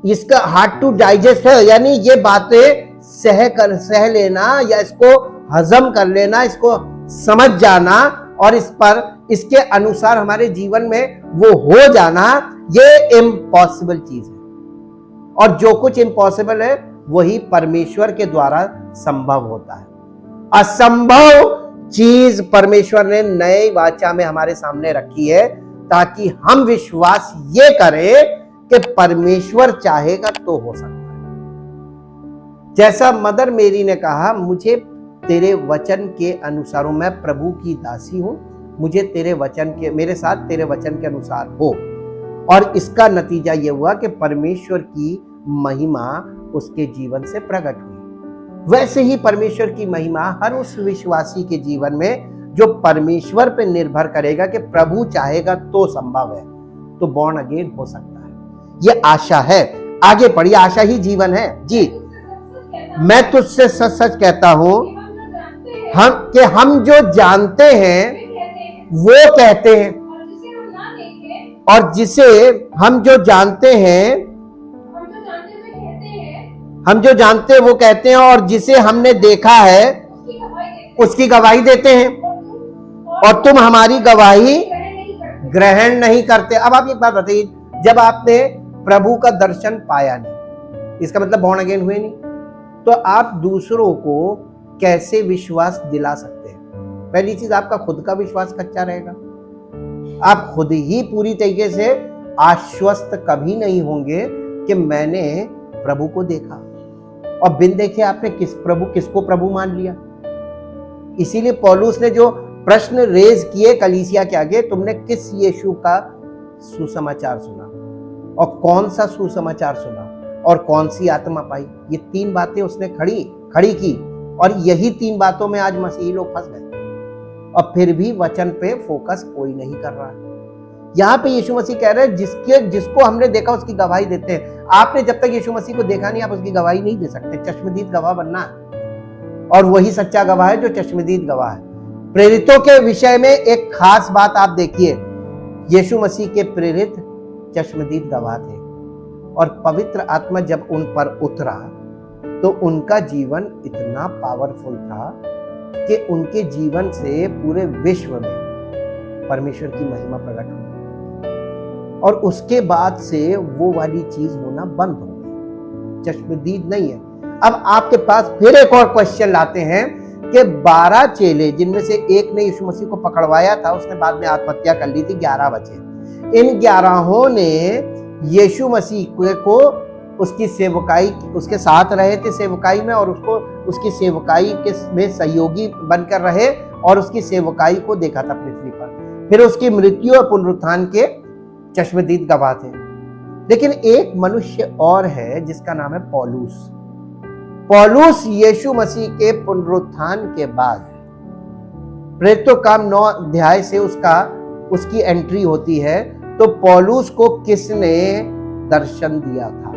इसका हार्ड टू डाइजेस्ट है, यानी ये बातें सह लेना या इसको हजम कर लेना, इसको समझ जाना और इसके अनुसार हमारे जीवन में वो हो जाना, ये इम्पॉसिबल चीज है। और जो कुछ इम्पॉसिबल है वही परमेश्वर के द्वारा संभव होता है। असंभव चीज परमेश्वर ने नए वाचा में हमारे सामने रखी है, ताकि हम विश्वास ये करें कि परमेश्वर चाहेगा तो हो सकता है। जैसा मदर मेरी ने कहा, मुझे तेरे वचन के अनुसार, मैं प्रभु की दासी हूं, मुझे तेरे वचन के, मेरे साथ तेरे वचन के अनुसार हो। और इसका नतीजा यह हुआ कि परमेश्वर की महिमा उसके जीवन से प्रकट हुई। वैसे ही परमेश्वर की महिमा हर उस विश्वासी के जीवन में जो परमेश्वर पे निर्भर करेगा कि प्रभु चाहेगा तो संभव है, तो बॉर्न अगेन हो सकता है। ये आशा है। आगे पढ़िए, आशा ही जीवन है। जी, मैं तुझसे सच सच कहता हूं हम जो जानते हैं वो कहते हैं, और जिसे हम जो जानते हैं वो कहते हैं, और जिसे हमने देखा है उसकी गवाही देते हैं, और तुम हमारी गवाही ग्रहण नहीं करते। अब आप एक बात बताइए, जब आपने प्रभु का दर्शन पाया नहीं, इसका मतलब बॉर्न अगेन हुए नहीं, तो आप दूसरों को कैसे विश्वास दिला सकते हैं? पहली चीज, आपका खुद का विश्वास कच्चा रहेगा। आप खुद ही पूरी तरीके से आश्वस्त कभी नहीं होंगे कि मैंने प्रभु को देखा, और बिन देखे आपने किसको प्रभु मान लिया। इसीलिए पौलुस ने जो प्रश्न रेज किए कलीसिया के आगे, तुमने किस यीशु का सुसमाचार सुना, और कौन सा सुसमाचार सुना, और कौन सी आत्मा पाई? ये तीन बातें उसने खड़ी की, और यही तीन बातों में आज मसीही लोग फंस गए, और फिर भी वचन पे फोकस कोई नहीं कर रहा है। यहाँ पे यीशु मसीह कह रहे हैं, जिसको हमने देखा उसकी गवाही देते हैं। आपने जब तक यीशु मसीह को देखा नहीं, आप उसकी गवाही नहीं दे सकते। चश्मदीद गवाह बनना है, और वही सच्चा गवाह है जो चश्मदीद गवाह है। प्रेरितों के विषय में एक खास बात आप देखिए, यीशु मसीह के प्रेरित चश्मदीद गवाह थे, और पवित्र आत्मा जब उन पर उतरा तो उनका जीवन इतना पावरफुल था कि उनके जीवन से पूरे विश्व में परमेश्वर की महिमा प्रकट हुई, और उसके बाद से वो वाली चीज होना बंद हो गई, चश्मदीद नहीं है। अब आपके पास फिर एक और क्वेश्चन लाते हैं कि 12 चेले, जिनमें से एक ने यीशु मसीह को पकड़वाया था, उसने बाद में आत्महत्या कर ली थी, 11 बचे। इन 11 ने यीशु मसीह को उसकी सेवकाई, उसके साथ रहे थे सेवकाई में, और उसको उसकी सेवकाई के में सहयोगी बनकर रहे, और उसकी सेवकाई को देखा था पृथ्वी पर। फिर उसकी मृत्यु और पुनरुत्थान के चश्मदीद गवाह थे। लेकिन एक मनुष्य और है जिसका नाम है पौलुस। पौलुस यीशु मसीह के पुनरुत्थान के बाद, प्रेरितों काम 9 अध्याय से उसकी एंट्री होती है, तो पौलुस को किसने दर्शन दिया था?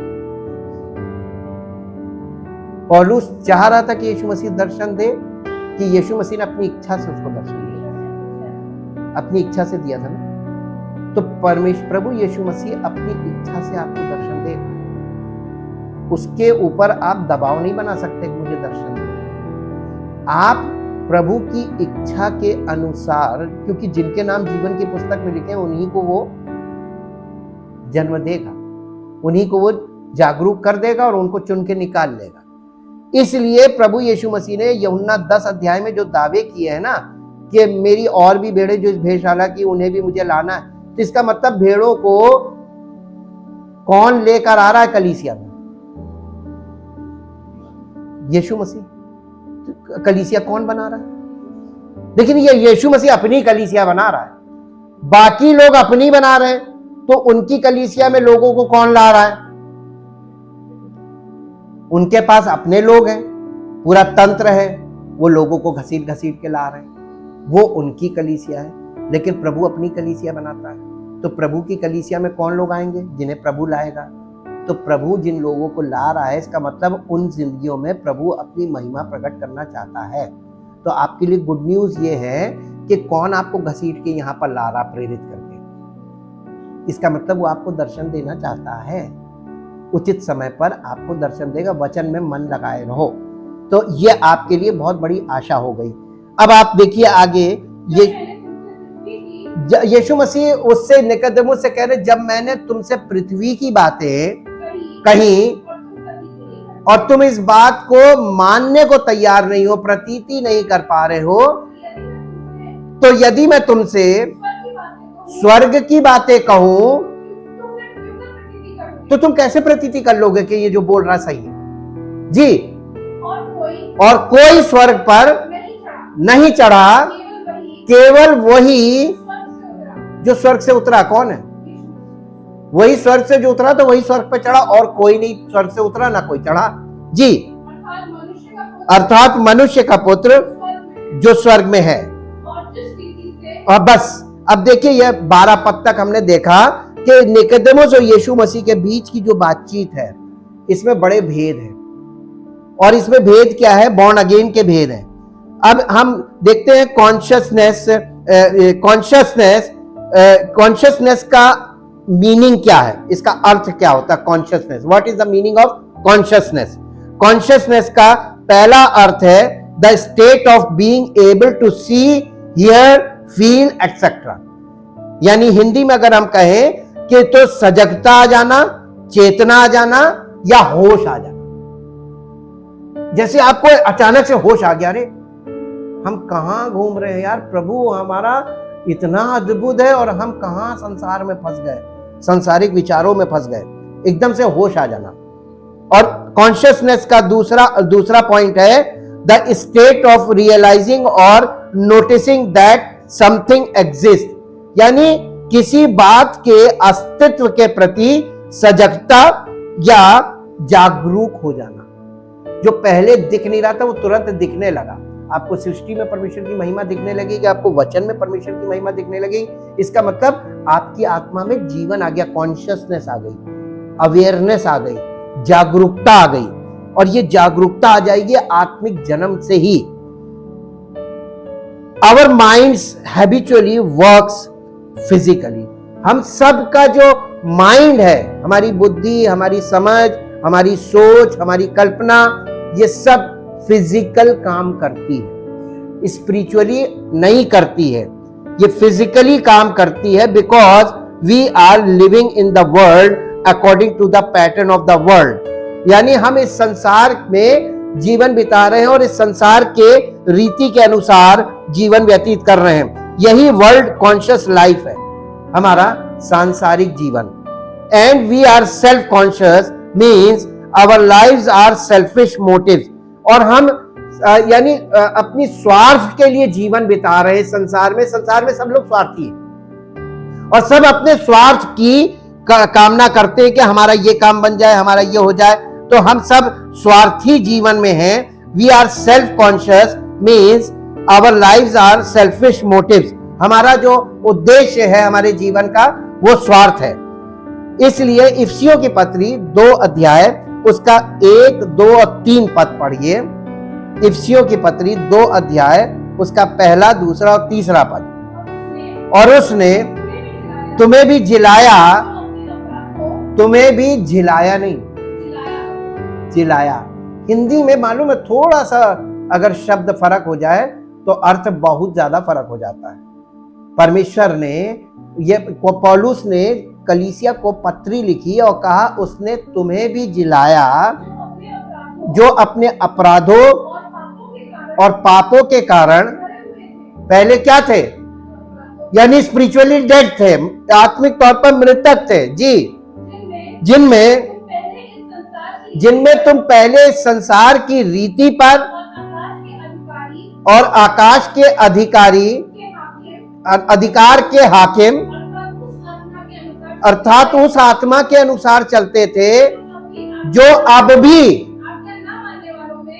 पौलुस चाह रहा था कि यीशु मसीह दर्शन दे, कि यीशु मसीह ने अपनी इच्छा से उसको दर्शन दिया? अपनी इच्छा से दिया था ना। तो प्रभु यीशु मसीह अपनी इच्छा से आपको दर्शन दे, उसके ऊपर आप दबाव नहीं बना सकते कि मुझे दर्शन दे। आप प्रभु की इच्छा के अनुसार, क्योंकि जिनके नाम जीवन की पुस्तक में लिखे हैं उन्हीं को वो जन्म देगा, उन्हीं को वो जागरूक कर देगा और उनको चुन के निकाल लेगा। इसलिए प्रभु यीशु मसीह ने यूहन्ना 10 अध्याय में जो दावे किए हैं ना, कि मेरी और भी भेड़ें जो इस भेड़शाला की, उन्हें भी मुझे लाना है, तो इसका मतलब भेड़ों को कौन लेकर आ रहा है कलीसिया में? यीशु मसीह। कलीसिया कौन बना रहा है? लेकिन ये यीशु मसीह अपनी कलीसिया बना रहा है, बाकी लोग अपनी बना रहे हैं, तो उनकी कलीसिया में लोगों को कौन ला रहा है? उनके पास अपने लोग हैं, पूरा तंत्र है, वो लोगों को घसीट घसीट के ला रहे हैं, वो उनकी कलीसिया है। लेकिन प्रभु अपनी कलीसिया बनाता है, तो प्रभु की कलीसिया में कौन लोग आएंगे? जिन्हें प्रभु लाएगा। तो प्रभु जिन लोगों को ला रहा है, इसका मतलब उन जिंदगियों में प्रभु अपनी महिमा प्रकट करना चाहता है। तो आपके लिए गुड न्यूज ये है कि कौन आपको घसीट के यहाँ पर ला रहा प्रेरित करके। इसका मतलब वो आपको दर्शन देना चाहता है, उचित समय पर आपको दर्शन देगा। वचन में मन लगाए रहो। तो ये आपके लिए बहुत बड़ी आशा हो गई। अब आप देखिए आगे, ये यीशु मसीह उससे निकोदेमुस से कह रहे, जब मैंने तुमसे पृथ्वी की बातें कही और तुम इस बात को मानने को तैयार नहीं हो, प्रतीति नहीं कर पा रहे हो, तो यदि मैं तुमसे स्वर्ग की बातें कहूं तो तुम कैसे प्रतीति कर लोगे कि ये जो बोल रहा सही है? जी, और कोई स्वर्ग पर नहीं चढ़ा, केवल वही जो स्वर्ग से उतरा। कौन है? वही स्वर्ग से जो उतरा, तो वही स्वर्ग पे चढ़ा, और कोई नहीं स्वर्ग से उतरा, ना कोई चढ़ा। जी, अर्थात मनुष्य का पुत्र जो स्वर्ग में है। और बस अब देखिए, यह 12 पद तक हमने देखा कि निकोदेमुस और यीशु मसीह के बीच की जो बातचीत है, इसमें बड़े भेद हैं। और इसमें भेद क्या है? बॉर्न अगेन के भेद हैं। अब हम देखते हैं कॉन्शियसनेस का मीनिंग क्या है, इसका अर्थ क्या होता है consciousness. What is the meaning of consciousness? Consciousness का पहला अर्थ है the state of being able to see, hear, feel etcetera. यानी हिंदी में अगर हम कहें कि तो सजगता आ जाना, चेतना आ जाना, या होश आ जाना। जैसे आपको अचानक से होश आ गया, रे हम कहां घूम रहे हैं यार, प्रभु हमारा इतना अद्भुत है और हम कहां संसार में फंस गए, सांसारिक विचारों में फंस गए। एकदम से होश आ जाना। और कॉन्शियसनेस का दूसरा पॉइंट है द स्टेट ऑफ रियलाइजिंग और नोटिसिंग दैट समथिंग एग्जिस्ट, यानी किसी बात के अस्तित्व के प्रति सजगता या जागरूक हो जाना। जो पहले दिख नहीं रहा था वो तुरंत दिखने लगा। आपको सृष्टि में परमेश्वर की महिमा दिखने लगेगी, आपको वचन में परमेश्वर की महिमा दिखने लगेगी। इसका मतलब आपकी आत्मा में जीवन आ गया, कॉन्शियसनेस आ गई, अवेयरनेस आ गई, जागरूकता आ गई। और ये जागरूकता आ जाएगी आत्मिक जन्म से ही। Our minds habitually works physically. हम सब का जो माइंड है, हमारी बुद्धि, हमारी समझ, हमारी सोच, हमारी कल्पना, ये सब फिजिकल काम करती है, स्पिरिचुअली नहीं करती है। ये फिजिकली काम करती है because we are living in the world according to the pattern of the world. यानी हम इस संसार में जीवन बिता रहे हैं और इस संसार के रीति के अनुसार जीवन व्यतीत कर रहे हैं। यही वर्ल्ड कॉन्शियस लाइफ है, हमारा सांसारिक जीवन। And we are self conscious means our lives are selfish motives. और हम यानी अपनी स्वार्थ के लिए जीवन बिता रहे हैं संसार में। संसार में सब लोग स्वार्थी हैं और सब अपने स्वार्थ की कामना करते हैं कि हमारा ये काम बन जाए, हमारा ये हो जाए। तो हम सब स्वार्थी जीवन में हैं। We are self conscious means our lives are selfish motives. हमारा जो उद्देश्य है हमारे जीवन का वो स्वार्थ है। इसलिए इफिसियों की पत्री 2 अध्याय उसका 1, 2 और 3 पद पढ़िए। इफिसियों की पत्री 2 अध्याय उसका 1, 2 और 3 पद। और उसने तुम्हें भी जिलाया, तुम्हें भी झिलाया नहीं, जिलाया। हिंदी में मालूम है थोड़ा सा अगर शब्द फर्क हो जाए तो अर्थ बहुत ज्यादा फर्क हो जाता है। परमेश्वर ने ये पौलुस ने कलीसिया को पत्री लिखी और कहा उसने तुम्हें भी जिलाया जो अपने अपराधों और पापों के कारण पहले क्या थे, यानी स्पिरिचुअली डेड थे, आत्मिक तौर पर मृतक थे जी, जिनमें तुम पहले संसार की रीति पर और आकाश के अधिकार के हाकिम अर्थात उस आत्मा के अनुसार चलते थे जो अब भी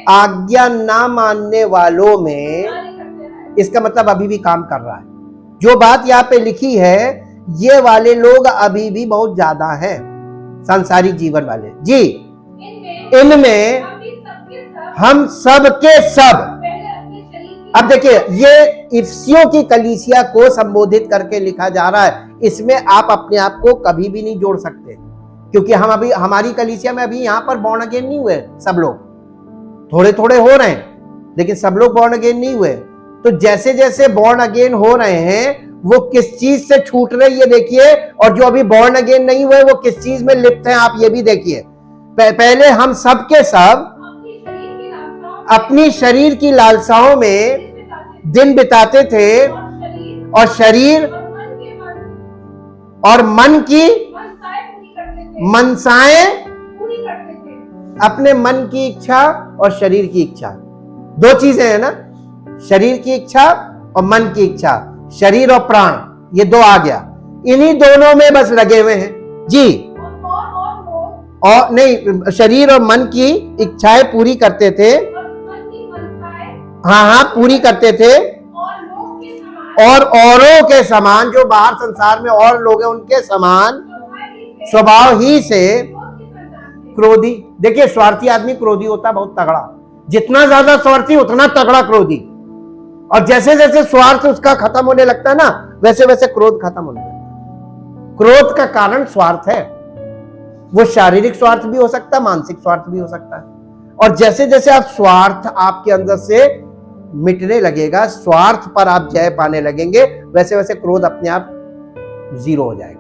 आज्ञा ना मानने वालों में, इसका मतलब अभी भी काम कर रहा है। जो बात यहाँ पे लिखी है ये वाले लोग अभी भी बहुत ज्यादा हैं, सांसारिक जीवन वाले जी। इनमें हम सब के सब अब देखिए, ये इफिसियों की कलीसिया को संबोधित करके लिखा जा रहा है। इसमें आप अपने आप को कभी भी नहीं जोड़ सकते, क्योंकि हम अभी हमारी कलीसिया में अभी यहाँ पर बॉर्न अगेन नहीं हुए सब लोग, थोड़े थोड़े हो रहे हैं, लेकिन सब लोग बॉर्न अगेन नहीं हुए। तो जैसे जैसे बॉर्न अगेन हो रहे हैं, वो किस चीज से छूट रहे ये देखिए, और जो अभी बॉर्न अगेन नहीं हुए वो किस चीज में लिप्त हैं आप ये भी देखिए। पहले हम सब के सब अपनी शरीर की लालसाओं में दिन बिताते थे, और शरीर और मन की मनसाएं, अपने मन की इच्छा और शरीर की इच्छा, दो चीजें हैं ना, शरीर की इच्छा और मन की इच्छा, शरीर और प्राण, ये दो आ गया, इन्हीं दोनों में बस लगे हुए हैं जी। और नहीं, शरीर और मन की इच्छाएं पूरी करते थे, हाँ पूरी करते थे, और औरों के समान, जो बाहर संसार में और लोग हैं उनके समान स्वभाव ही से क्रोधी। देखिए, स्वार्थी आदमी क्रोधी होता है बहुत तगड़ा, जितना ज्यादा स्वार्थी उतना तगड़ा क्रोधी, और जैसे जैसे स्वार्थ उसका खत्म होने लगता है ना, वैसे वैसे क्रोध खत्म होने लगता है। क्रोध का कारण स्वार्थ है, वो शारीरिक स्वार्थ भी हो सकता है, मानसिक स्वार्थ भी हो सकता है। और जैसे जैसे आप स्वार्थ आपके अंदर से मिटने लगेगा, स्वार्थ पर आप जय पाने लगेंगे, वैसे वैसे क्रोध अपने आप जीरो हो जाएगा।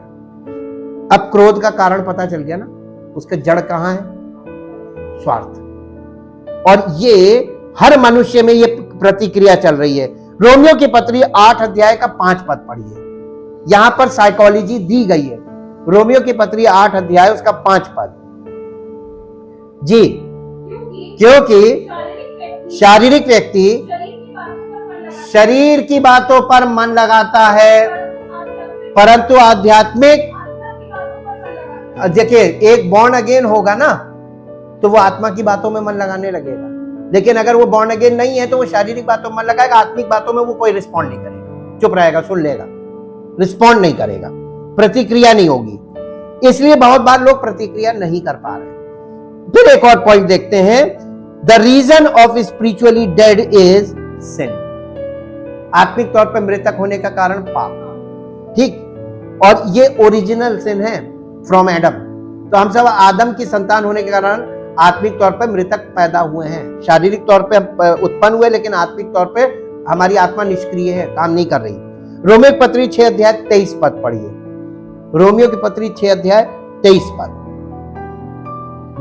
अब क्रोध का कारण पता चल गया ना, उसका जड़ कहां है? स्वार्थ। और ये हर मनुष्य में ये प्रतिक्रिया चल रही है। रोमियो की पत्री 8 अध्याय का 5 पद पढ़िए, यहां पर साइकोलॉजी दी गई है। रोमियो की पत्री 8 अध्याय उसका 5 पद जी। क्योंकि शारीरिक व्यक्ति शरीर की बातों पर मन लगाता है, परंतु आध्यात्मिक, देखिए एक बॉर्न अगेन होगा ना तो वो आत्मा की बातों में मन लगाने लगेगा, लेकिन अगर वो बॉर्न अगेन नहीं है तो वो शारीरिक बातों में मन लगाएगा, आत्मिक बातों में वो कोई रिस्पॉन्ड नहीं करेगा, चुप रहेगा, सुन लेगा, रिस्पॉन्ड नहीं करेगा, प्रतिक्रिया नहीं होगी। इसलिए बहुत बार लोग प्रतिक्रिया नहीं कर पा रहे। फिर एक और पॉइंट देखते हैं, the reason of spiritually dead is sin. आत्मिक तौर पर मृतक होने का कारण पाप, ठीक, और ये ओरिजिनल सिन है फ्रॉम एडम। तो हम सब आदम की संतान होने के कारण आत्मिक तौर पर मृतक पैदा हुए हैं, शारीरिक तौर पे उत्पन्न हुए, लेकिन आत्मिक तौर पे हमारी आत्मा निष्क्रिय है, काम नहीं कर रही। रोमियो की पत्री 6 अध्याय 23 पद पढ़िए, रोमियो की पत्री 6 अध्याय 23 पद।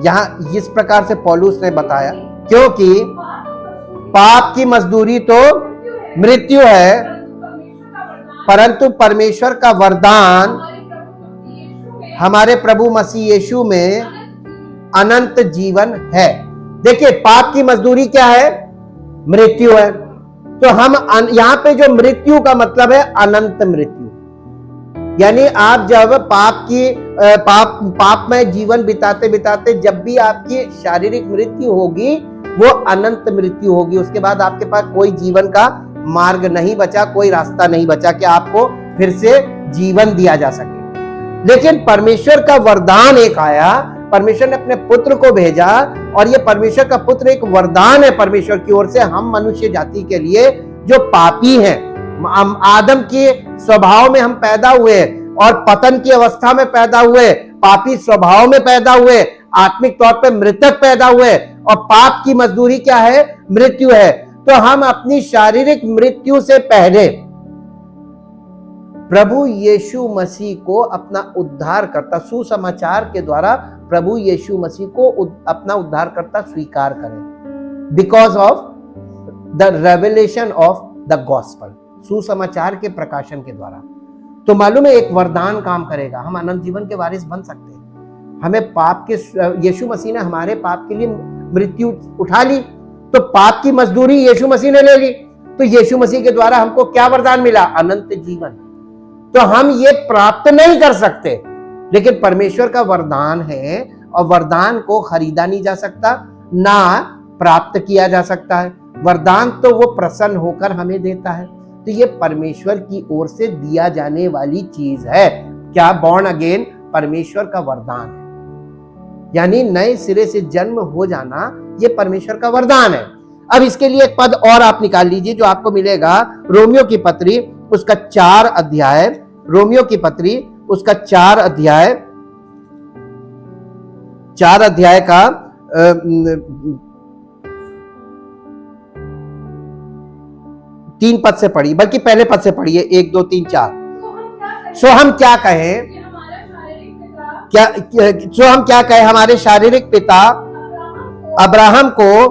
यहां इस प्रकार से पौलुस ने बताया, क्योंकि पाप की मजदूरी तो मृत्यु है, परंतु परमेश्वर का वरदान हमारे प्रभु मसीह यीशु में अनंत जीवन है। देखिए, पाप की मजदूरी क्या है? मृत्यु है। तो हम यहां पे जो मृत्यु का मतलब है अनंत मृत्यु, यानी आप जब पाप में जीवन बिताते बिताते जब भी आपकी शारीरिक मृत्यु होगी वो अनंत मृत्यु होगी। उसके बाद आपके पास कोई जीवन का मार्ग नहीं बचा, कोई रास्ता नहीं बचा कि आपको फिर से जीवन दिया जा सके। लेकिन परमेश्वर का वरदान एक आया, परमेश्वर ने अपने पुत्र को भेजा, और ये परमेश्वर का पुत्र एक वरदान है परमेश्वर की ओर से हम मनुष्य जाति के लिए जो पापी हैं। आदम के स्वभाव में हम पैदा हुए और पतन की अवस्था में पैदा हुए, पापी स्वभाव में पैदा हुए, आत्मिक तौर पे मृतक पैदा हुए, और पाप की मजदूरी क्या है? मृत्यु है। तो हम अपनी शारीरिक मृत्यु से पहले प्रभु यीशु मसीह को अपना उद्धारकर्ता, सुसमाचार के द्वारा प्रभु यीशु मसीह को अपना उद्धारकर्ता स्वीकार करें, because of the revelation of the gospel, सुसमाचार के प्रकाशन के द्वारा। तो मालूम है एक वरदान काम करेगा, हम अनंत जीवन के वारिस बन सकते हैं। हमें पाप के, यीशु मसीह ने हमारे पाप के लिए मृत्यु उठा ली, तो पाप की मजदूरी यीशु मसीह ने ले ली। तो यीशु मसीह के द्वारा हमको क्या वरदान मिला? अनंत जीवन। तो हम ये प्राप्त नहीं कर सकते, लेकिन परमेश्वर का वरदान है, और वरदान को खरीदा नहीं जा सकता, ना प्राप्त किया जा सकता है। वरदान तो वो प्रसन्न होकर हमें देता है। तो ये परमेश्वर की ओर से दिया जाने वाली चीज है। क्या? बॉर्न अगेन परमेश्वर का वरदान है, यानी नए सिरे से जन्म हो जाना, ये परमेश्वर का वरदान है। अब इसके लिए एक पद और आप निकाल लीजिए जो आपको मिलेगा रोमियो की पत्री उसका 4 अध्याय, रोमियो की पत्री उसका 4 अध्याय का 3 पद से पढ़िए, बल्कि पहले पद से पढ़िए, 1 2 3 4। सो हम क्या कहें हमारे शारीरिक पिता अब्राहम को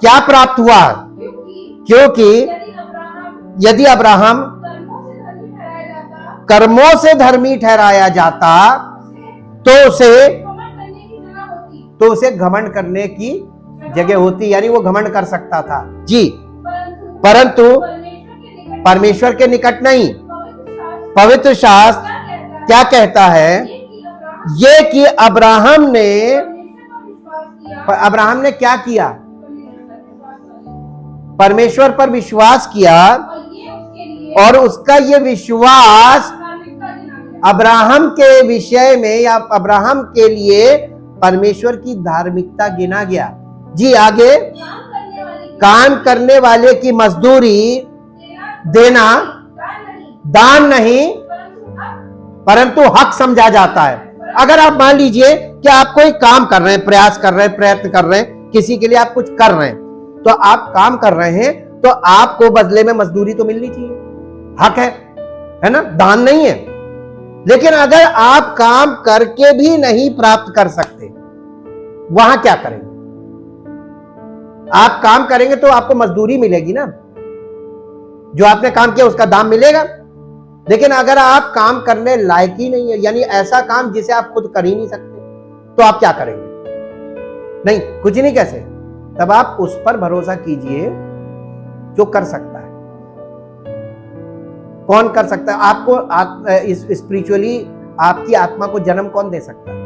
क्या प्राप्त हुआ? क्योंकि यदि अब्राहम कर्मों से धर्मी ठहराया जाता तो उसे घमंड करने की जगह होती, यानी वो घमंड कर सकता था जी, परंतु परमेश्वर के निकट नहीं। पवित्र शास्त्र क्या कहता है? ये कि अब्राहम ने क्या किया? परमेश्वर पर विश्वास किया और उसका ये विश्वास अब्राहम के विषय में या अब्राहम के लिए परमेश्वर की धार्मिकता गिना गया जी। आगे, काम करने वाले की मजदूरी देना दान नहीं परंतु हक समझा जाता है। अगर आप मान लीजिए कि आप कोई काम कर रहे हैं, प्रयास कर रहे हैं, प्रयत्न कर रहे हैं, किसी के लिए आप कुछ कर रहे हैं, तो आप काम कर रहे हैं तो आपको बदले में मजदूरी तो मिलनी चाहिए, हक है ना, दान नहीं है। लेकिन अगर आप काम करके भी नहीं प्राप्त कर सकते, वहां क्या करेंगे? आप काम करेंगे तो आपको मजदूरी मिलेगी ना, जो आपने काम किया उसका दाम मिलेगा। लेकिन अगर आप काम करने लायक ही नहीं है, यानी ऐसा काम जिसे आप खुद कर ही नहीं सकते, तो आप क्या करेंगे? नहीं, कुछ नहीं, कैसे? तब आप उस पर भरोसा कीजिए जो कर सकता है। कौन कर सकता है? आपको स्पिरिचुअली आपकी आत्मा को जन्म कौन दे सकता है?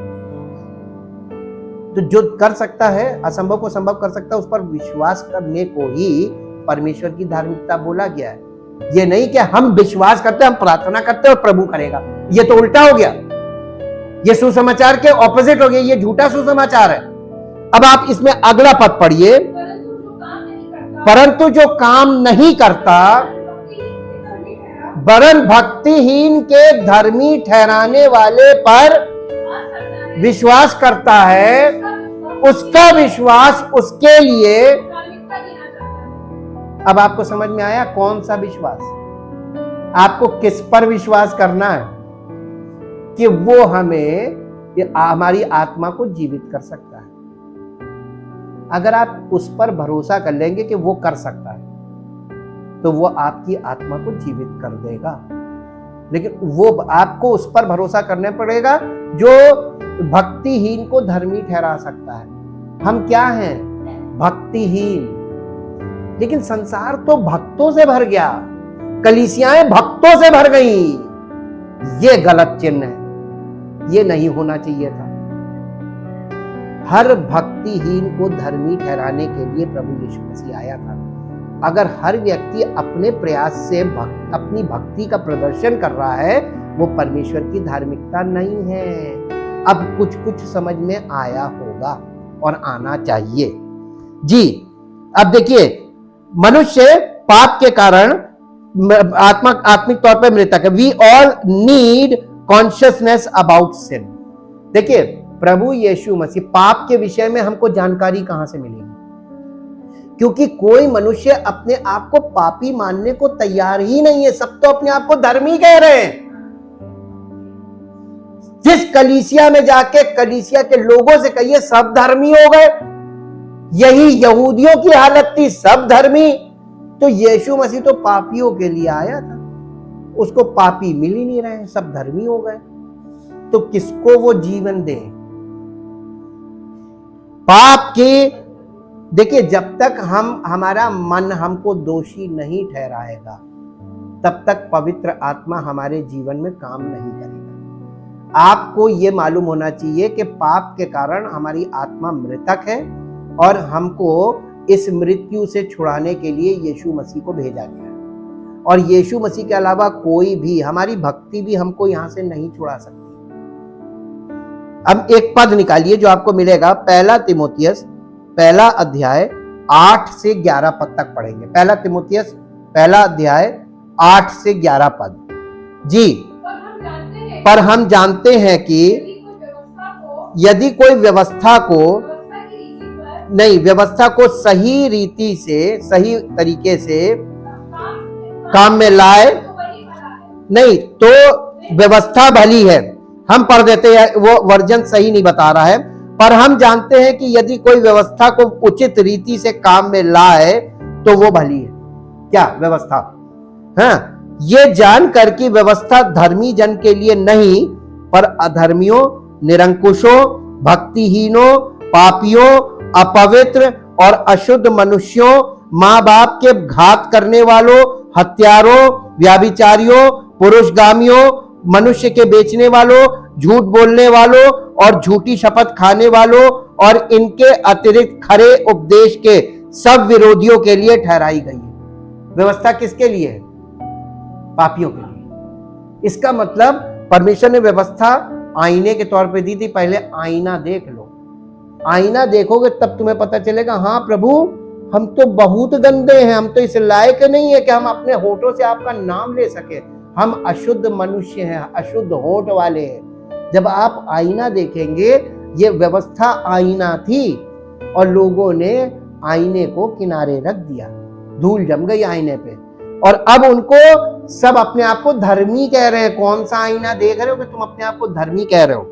तो जो कर सकता है, असंभव को संभव कर सकता है, उस पर विश्वास करने को ही परमेश्वर की धार्मिकता बोला गया है। ये नहीं कि हम विश्वास करते, हम प्रार्थना करते और प्रभु करेगा, ये तो उल्टा हो गया, ये सुसमाचार के ऑपोजिट हो गया, ये झूठा सुसमाचार है। अब आप इसमें अगला पद पढ़िए, परंतु जो काम नहीं करता वरन भक्तिहीन के धर्मी ठहराने वाले पर विश्वास करता है, उसका विश्वास उसके लिए। अब आपको समझ में आया कौन सा विश्वास? आपको किस पर विश्वास करना है कि वो हमारी आत्मा को जीवित कर सकता है। अगर आप उस पर भरोसा कर लेंगे कि वो कर सकता है, तो वो आपकी आत्मा को जीवित कर देगा। लेकिन वो आपको उस पर भरोसा करने पड़ेगा जो भक्तिहीन को धर्मी ठहरा सकता है। हम क्या हैं? भक्तिहीन। लेकिन संसार तो भक्तों से भर गया, कलीसियाएं भक्तों से भर गई। ये गलत चिन्ह है, ये नहीं होना चाहिए था। हर भक्तिहीन को धर्मी ठहराने के लिए प्रभु यीशु मसीह आया था। अगर हर व्यक्ति अपने प्रयास से अपनी भक्ति का प्रदर्शन कर रहा है, वो परमेश्वर की धार्मिकता नहीं है। अब कुछ कुछ समझ में आया होगा और आना चाहिए जी। अब देखिए, मनुष्य पाप के कारण आत्मिक तौर पर मृतक है। We all need consciousness about sin. देखिए, प्रभु यीशु मसीह, पाप के विषय में हमको जानकारी कहां से मिलेगी? क्योंकि कोई मनुष्य अपने आप को पापी मानने को तैयार ही नहीं है। सब तो अपने आप को धर्मी कह रहे हैं। जिस कलीसिया में जाके कलीसिया के लोगों से कहिए सब धर्मी हो गए, यही यहूदियों की हालत थी, सब धर्मी। तो यीशु मसीह तो पापियों के लिए आया था, उसको पापी मिल ही नहीं रहे, सब धर्मी हो गए, तो किसको वो जीवन दे? पाप की देखिए, जब तक हमारा मन हमको दोषी नहीं ठहराएगा, तब तक पवित्र आत्मा हमारे जीवन में काम नहीं करेगा। आपको यह मालूम होना चाहिए कि पाप के कारण हमारी आत्मा मृतक है और हमको इस मृत्यु से छुड़ाने के लिए यीशु मसीह को भेजा गया है। और यीशु मसीह के अलावा कोई भी, हमारी भक्ति भी हमको यहां से नहीं छुड़ा सकती। अब एक पद निकालिए जो आपको मिलेगा, 1 तिमोथियस 1 अध्याय 8 से 11 पद तक पढ़ेंगे। पहला तिमुथियुस पहला अध्याय 8 से 11 पद। जी, पर हम जानते हैं कि यदि कोई व्यवस्था को सही रीति से, सही तरीके से काम में लाए नहीं तो व्यवस्था भली है। हम पढ़ देते हैं, वो वर्जन सही नहीं बता रहा है। पर हम जानते हैं कि यदि कोई व्यवस्था को उचित रीति से काम में लाए तो वो भली है। क्या व्यवस्था? हाँ, ये जानकर कि व्यवस्था धर्मी जन के लिए नहीं पर अधर्मियों, निरंकुशों, भक्तिहीनों, पापियों, अपवित्र और अशुद्ध मनुष्यों, माँ बाप के घात करने वालों, हत्यारों, व्याभिचारियों, पुरुषगामियों, मनुष्य के बेचने वालों, झूठ बोलने वालों और झूठी शपथ खाने वालों और इनके अतिरिक्त खरे उपदेश के सब विरोधियों के लिए ठहराई गई है। व्यवस्था किसके लिए है? पापियों के लिए। इसका मतलब परमेश्वर ने व्यवस्था आईने के तौर पे दी थी। पहले आईना देख लो, आईना देखोगे तब तुम्हें पता चलेगा, हाँ प्रभु हम तो बहुत गंदे हैं, हम तो इस लायक नहीं है कि हम अपने होठों से आपका नाम ले सके। हम अशुद्ध मनुष्य हैं, अशुद्ध होठ वाले हैं। जब आप आईना देखेंगे, ये व्यवस्था आईना थी और लोगों ने आईने को किनारे रख दिया, धूल जम गई आईने पे, और अब उनको सब अपने आप को धर्मी कह रहे हैं। कौन सा आईना देख रहे हो कि तुम अपने आप को धर्मी कह रहे हो?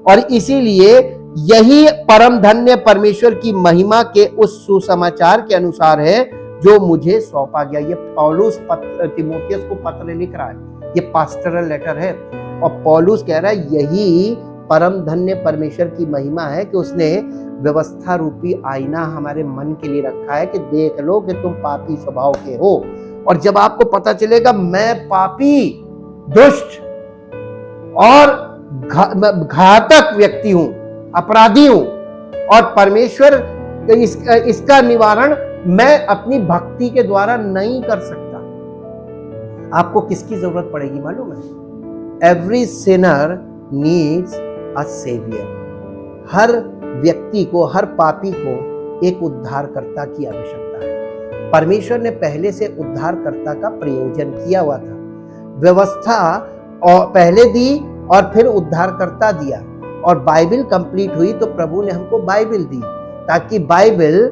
और इसीलिए यही परम धन्य परमेश्वर की महिमा के उस सुसमाचार के अनुसार है जो मुझे सौंपा गया। ये पौलुस तिमोथियुस को पत्र लिख रहा है, ये पास्टरल लेटर है, और पौलुस कह रहा है यही परम धन्य परमेश्वर की महिमा है कि उसने व्यवस्था रूपी आईना हमारे मन के लिए रखा है कि देख लो कि तुम पापी स्वभाव के हो। और जब आपको पता चलेगा मैं पापी, दुष्ट और घातक व्यक्ति हूं, अपराधी हूं, और परमेश्वर इसका निवारण मैं अपनी भक्ति के द्वारा नहीं कर सकता। आपको किसकी जरूरत पड़ेगी मालूम है? Every sinner needs a saviour. हर व्यक्ति को, हर पापी को एक उद्धारकर्ता की आवश्यकता है। परमेश्वर ने पहले से उद्धारकर्ता का प्रयोजन किया हुआ था। व्यवस्था और पहले दी और फिर उद्धारकर्ता दिया, और बाइबल कंप्लीट हुई तो प्रभु ने हमको बाइबल दी ताकि बाइबल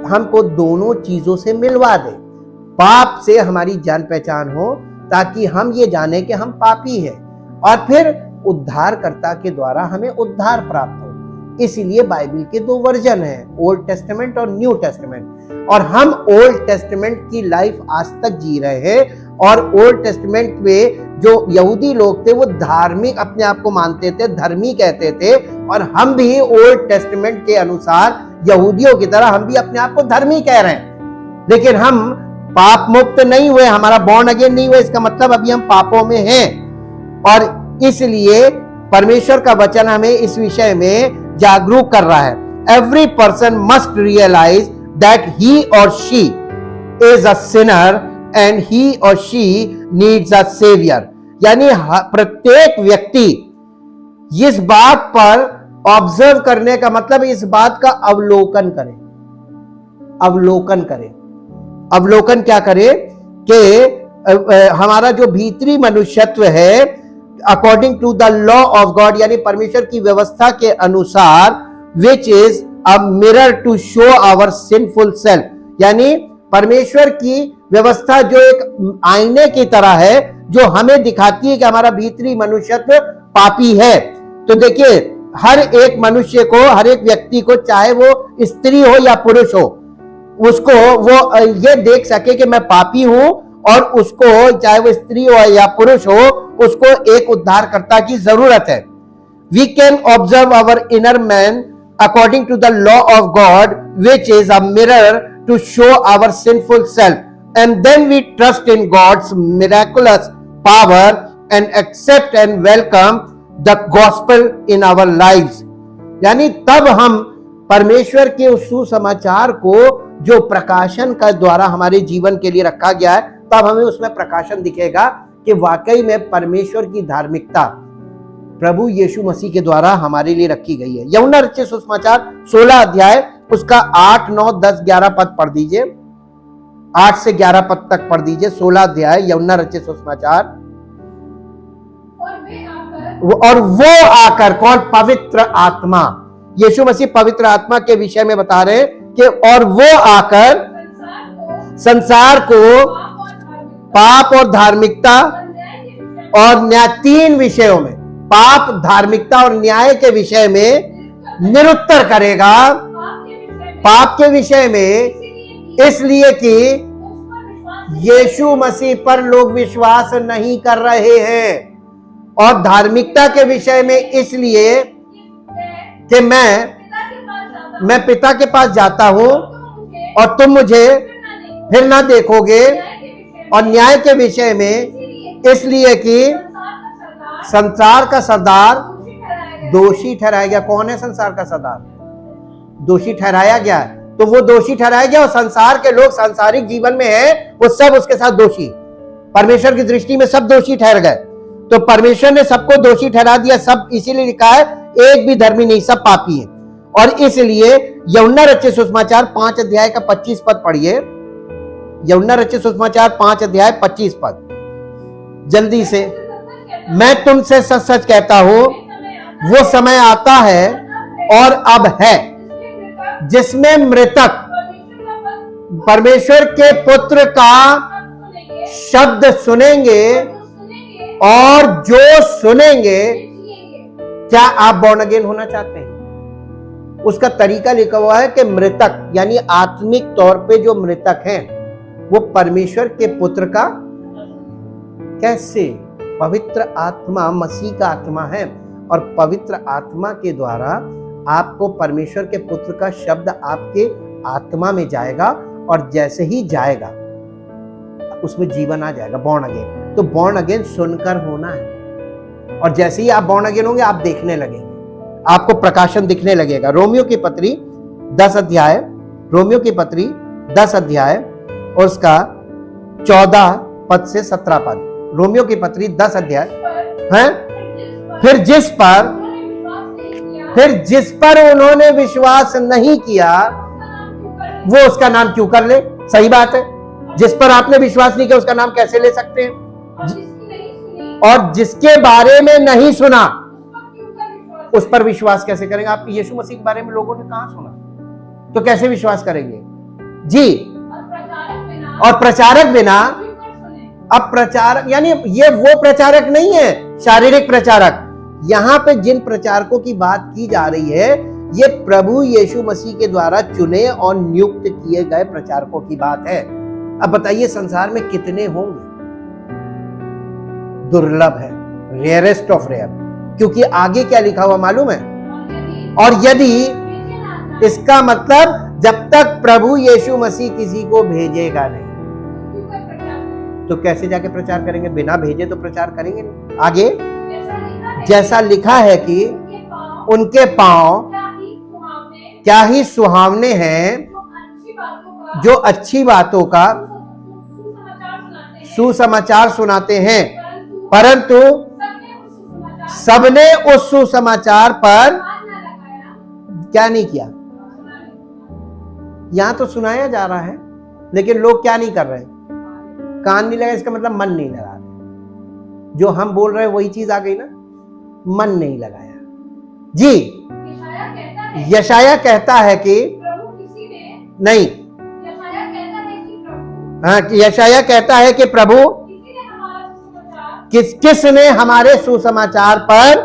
हमको दोनों चीजों से मिलवा दे। पाप से हमारी जान पहचान हो ताकि हम ये जाने कि हम पापी हैं, और फिर उद्धारकर्ता के द्वारा हमें उद्धार प्राप्त हो। इसलिए बाइबल के दो वर्जन हैं, ओल्ड टेस्टामेंट और न्यू टेस्टामेंट। और हम ओल्ड टेस्टामेंट की लाइफ आज तक जी रहे हैं। और ओल्ड टेस्टामेंट में जो यहूदी लोग थे वो धार्मिक अपने आप को मानते थे, धर्मी कहते थे, और हम भी ओल्ड टेस्टामेंट के अनुसार यहूदियों की तरह हम भी अपने आप को धर्मी कह रहे हैं। लेकिन हम पाप मुक्त नहीं हुए, हमारा बॉर्न अगेन नहीं हुआ। इसका मतलब अभी हम पापों में हैं, और इसलिए परमेश्वर का वचन हमें इस विषय में जागरूक कर रहा है। Every person must realize that he or she is a sinner and he or she needs a saviour. यानी प्रत्येक व्यक्ति इस बात पर ऑब्जर्व करने का मतलब इस बात का अवलोकन करे। अवलोकन करे, अवलोकन क्या करे कि हमारा जो भीतरी मनुष्यत्व है according to the law of God, यानी परमेश्वर की व्यवस्था के अनुसार, which is a mirror to show our sinful self. यानी परमेश्वर की व्यवस्था जो एक आईने की तरह है जो हमें दिखाती है कि हमारा भीतरी मनुष्यत्व पापी है। तो देखिए, हर एक मनुष्य को, हर एक व्यक्ति को, चाहे वो स्त्री हो या पुरुष हो, उसको वो ये देख सके कि मैं पापी हूं, और उसको, चाहे वो स्त्री हो या पुरुष हो, उसको एक उद्धारकर्ता की जरूरत है। We can observe our inner man according to the law of God, which is a mirror to show our sinful self, and then we trust in God's miraculous power and accept and welcome the gospel in our lives. यानी तब हम परमेश्वर के उस सुसमाचार को जो प्रकाशन का द्वारा हमारे जीवन के लिए रखा गया है, तब हमें उसमें प्रकाशन दिखेगा कि वाकई में परमेश्वर की धार्मिकता प्रभु यीशु मसीह के द्वारा हमारे लिए रखी गई है। यूहन्ना रचित सुसमाचार 16 अध्याय उसका 8, 9, 10, 11 पद पढ़ दीजिए। 8 से 11 पद तक पढ़ दीजिए। 16 अध्याय यूहन्ना रचित सुसमाचार। और वो आकर, कौन? पवित्र आत्मा। यीशु मसीह पवित्र आत्मा के विषय में बता रहे हैं कि और वो आकर संसार को पाप और धार्मिकता और न्याय, 3 विषयों में, पाप, धार्मिकता और न्याय के विषय में निरुत्तर करेगा। पाप के विषय में इसलिए कि यीशु मसीह पर लोग विश्वास नहीं कर रहे हैं, और धार्मिकता के विषय में इसलिए कि मैं पिता के पास जाता हूं और तुम मुझे फिर ना देखोगे, और न्याय के विषय में इसलिए कि संसार का सरदार दोषी ठहराया गया। कौन है संसार का सरदार? दोषी ठहराया गया। तो वो दोषी ठहराया गया, और संसार के लोग सांसारिक जीवन में है वो सब उसके साथ दोषी, परमेश्वर की दृष्टि में सब दोषी ठहर गए। तो परमेश्वर ने सबको दोषी ठहरा दिया। सब इसीलिए लिखा है एक भी धर्मी नहीं, सब पापी है। और इसलिए यूहन्ना रचित सुसमाचार 5 अध्याय का 25 पद पढ़िए। यूहन्ना रचित सुसमाचार 5 अध्याय 25 पद, जल्दी से। मैं तुमसे सच सच कहता हूं, वो समय आता है और अब है जिसमें मृतक परमेश्वर के पुत्र का शब्द सुनेंगे, और जो सुनेंगे। क्या आप बॉर्न अगेन होना चाहते हैं? उसका तरीका लिखा हुआ है कि मृतक यानी आत्मिक तौर पे जो मृतक हैं वो परमेश्वर के पुत्र का, कैसे? पवित्र आत्मा मसीह का आत्मा है, और पवित्र आत्मा के द्वारा आपको परमेश्वर के पुत्र का शब्द आपके आत्मा में जाएगा, और जैसे ही जाएगा उसमें जीवन आ जाएगा, बॉर्न अगेन। तो बॉर्न अगेन सुनकर होना है, और जैसे ही आप बॉर्न अगेन होंगे आप देखने लगेंगे, आपको प्रकाशन दिखने लगेगा। रोमियो की पत्री 10 अध्याय, रोमियो की पत्री 10 अध्याय और उसका 14 पद से 17 पद। रोमियो की पत्री 10 अध्याय है। फिर जिस पर उन्होंने विश्वास नहीं किया वो उसका नाम क्यों कर ले? सही बात है, जिस पर आपने विश्वास नहीं किया उसका नाम कैसे ले सकते हैं? और जिसके बारे में नहीं सुना उस पर विश्वास कैसे करेंगे? आप यीशु मसीह के बारे में लोगों ने कहां सुना, तो कैसे विश्वास करेंगे जी? और प्रचारक बिना, अब प्रचारक यानी ये वो प्रचारक नहीं है शारीरिक प्रचारक। यहां पे जिन प्रचारकों की बात की जा रही है ये प्रभु यीशु मसीह के द्वारा चुने और नियुक्त किए गए प्रचारकों की बात है। अब बताइए संसार में कितने होंगे? दुर्लभ है, रेयरेस्ट ऑफ रेयर। क्योंकि आगे क्या लिखा हुआ मालूम है? और यदि, इसका मतलब जब तक प्रभु यीशु मसीह किसी को भेजेगा नहीं तो कैसे जाके प्रचार करेंगे? बिना भेजे तो प्रचार करेंगे नहीं। आगे जैसा लिखा है कि उनके पांव क्या ही सुहावने हैं जो अच्छी बातों का सुसमाचार सुनाते हैं, परंतु सबने उस सुसमाचार पर क्या नहीं किया? यहां तो सुनाया जा रहा है लेकिन लोग क्या नहीं कर रहे? कान नहीं लगाया। इसका मतलब मन नहीं लगा रहे। जो हम बोल रहे हैं वही चीज आ गई ना, मन नहीं लगाया जी। यशाया कहता है कि नहीं, हाँ, यशाया कहता है कि प्रभु किसने हमारे सुसमाचार पर,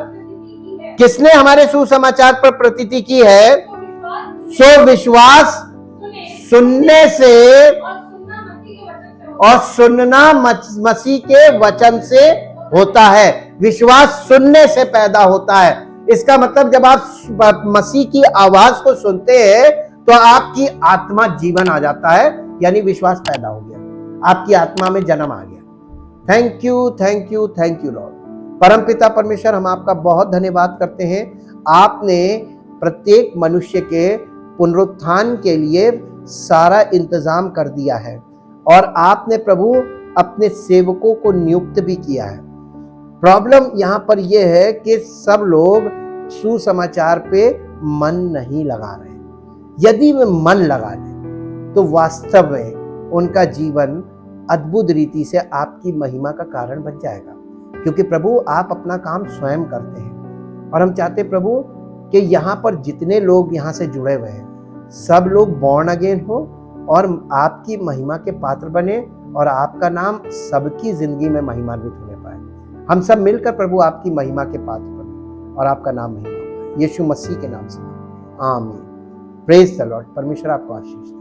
किसने हमारे सुसमाचार पर प्रतीति की है? सो विश्वास सुनने से, और सुनना मसीह के वचन से होता है। विश्वास सुनने से पैदा होता है। इसका मतलब जब आप मसीह की आवाज को सुनते हैं तो आपकी आत्मा जीवन आ जाता है, यानी विश्वास पैदा हो गया, आपकी आत्मा में जन्म आ गया। Thank you, thank you, thank you Lord. परम पिता परमेश्वर, हम आपका बहुत धन्यवाद करते हैं। आपने प्रत्येक मनुष्य के पुनरुत्थान के लिए सारा इंतजाम कर दिया है, और आपने प्रभु अपने सेवकों को नियुक्त भी किया है। प्रॉब्लम यहां पर यह है कि सब लोग सुसमाचार पे मन नहीं लगा रहे। यदि वे मन लगा लें तो वास्तव में उनका जीवन अद्भुत रीति से आपकी महिमा का कारण बन जाएगा, क्योंकि प्रभु आप अपना काम स्वयं करते हैं। और हम चाहते हैं प्रभु कि यहाँ पर जितने लोग यहाँ से जुड़े हुए हैं सब लोग बॉर्न अगेन हो और आपकी महिमा के पात्र बने और आपका नाम सबकी जिंदगी में महिमान्वित होने पाए। हम सब मिलकर प्रभु आपकी महिमा के पात्र बने और आपका नाम महिमा पाए, यीशु मसीह के नाम से आमीन। Praise the Lord. परमेश्वर आपको आशीष दे।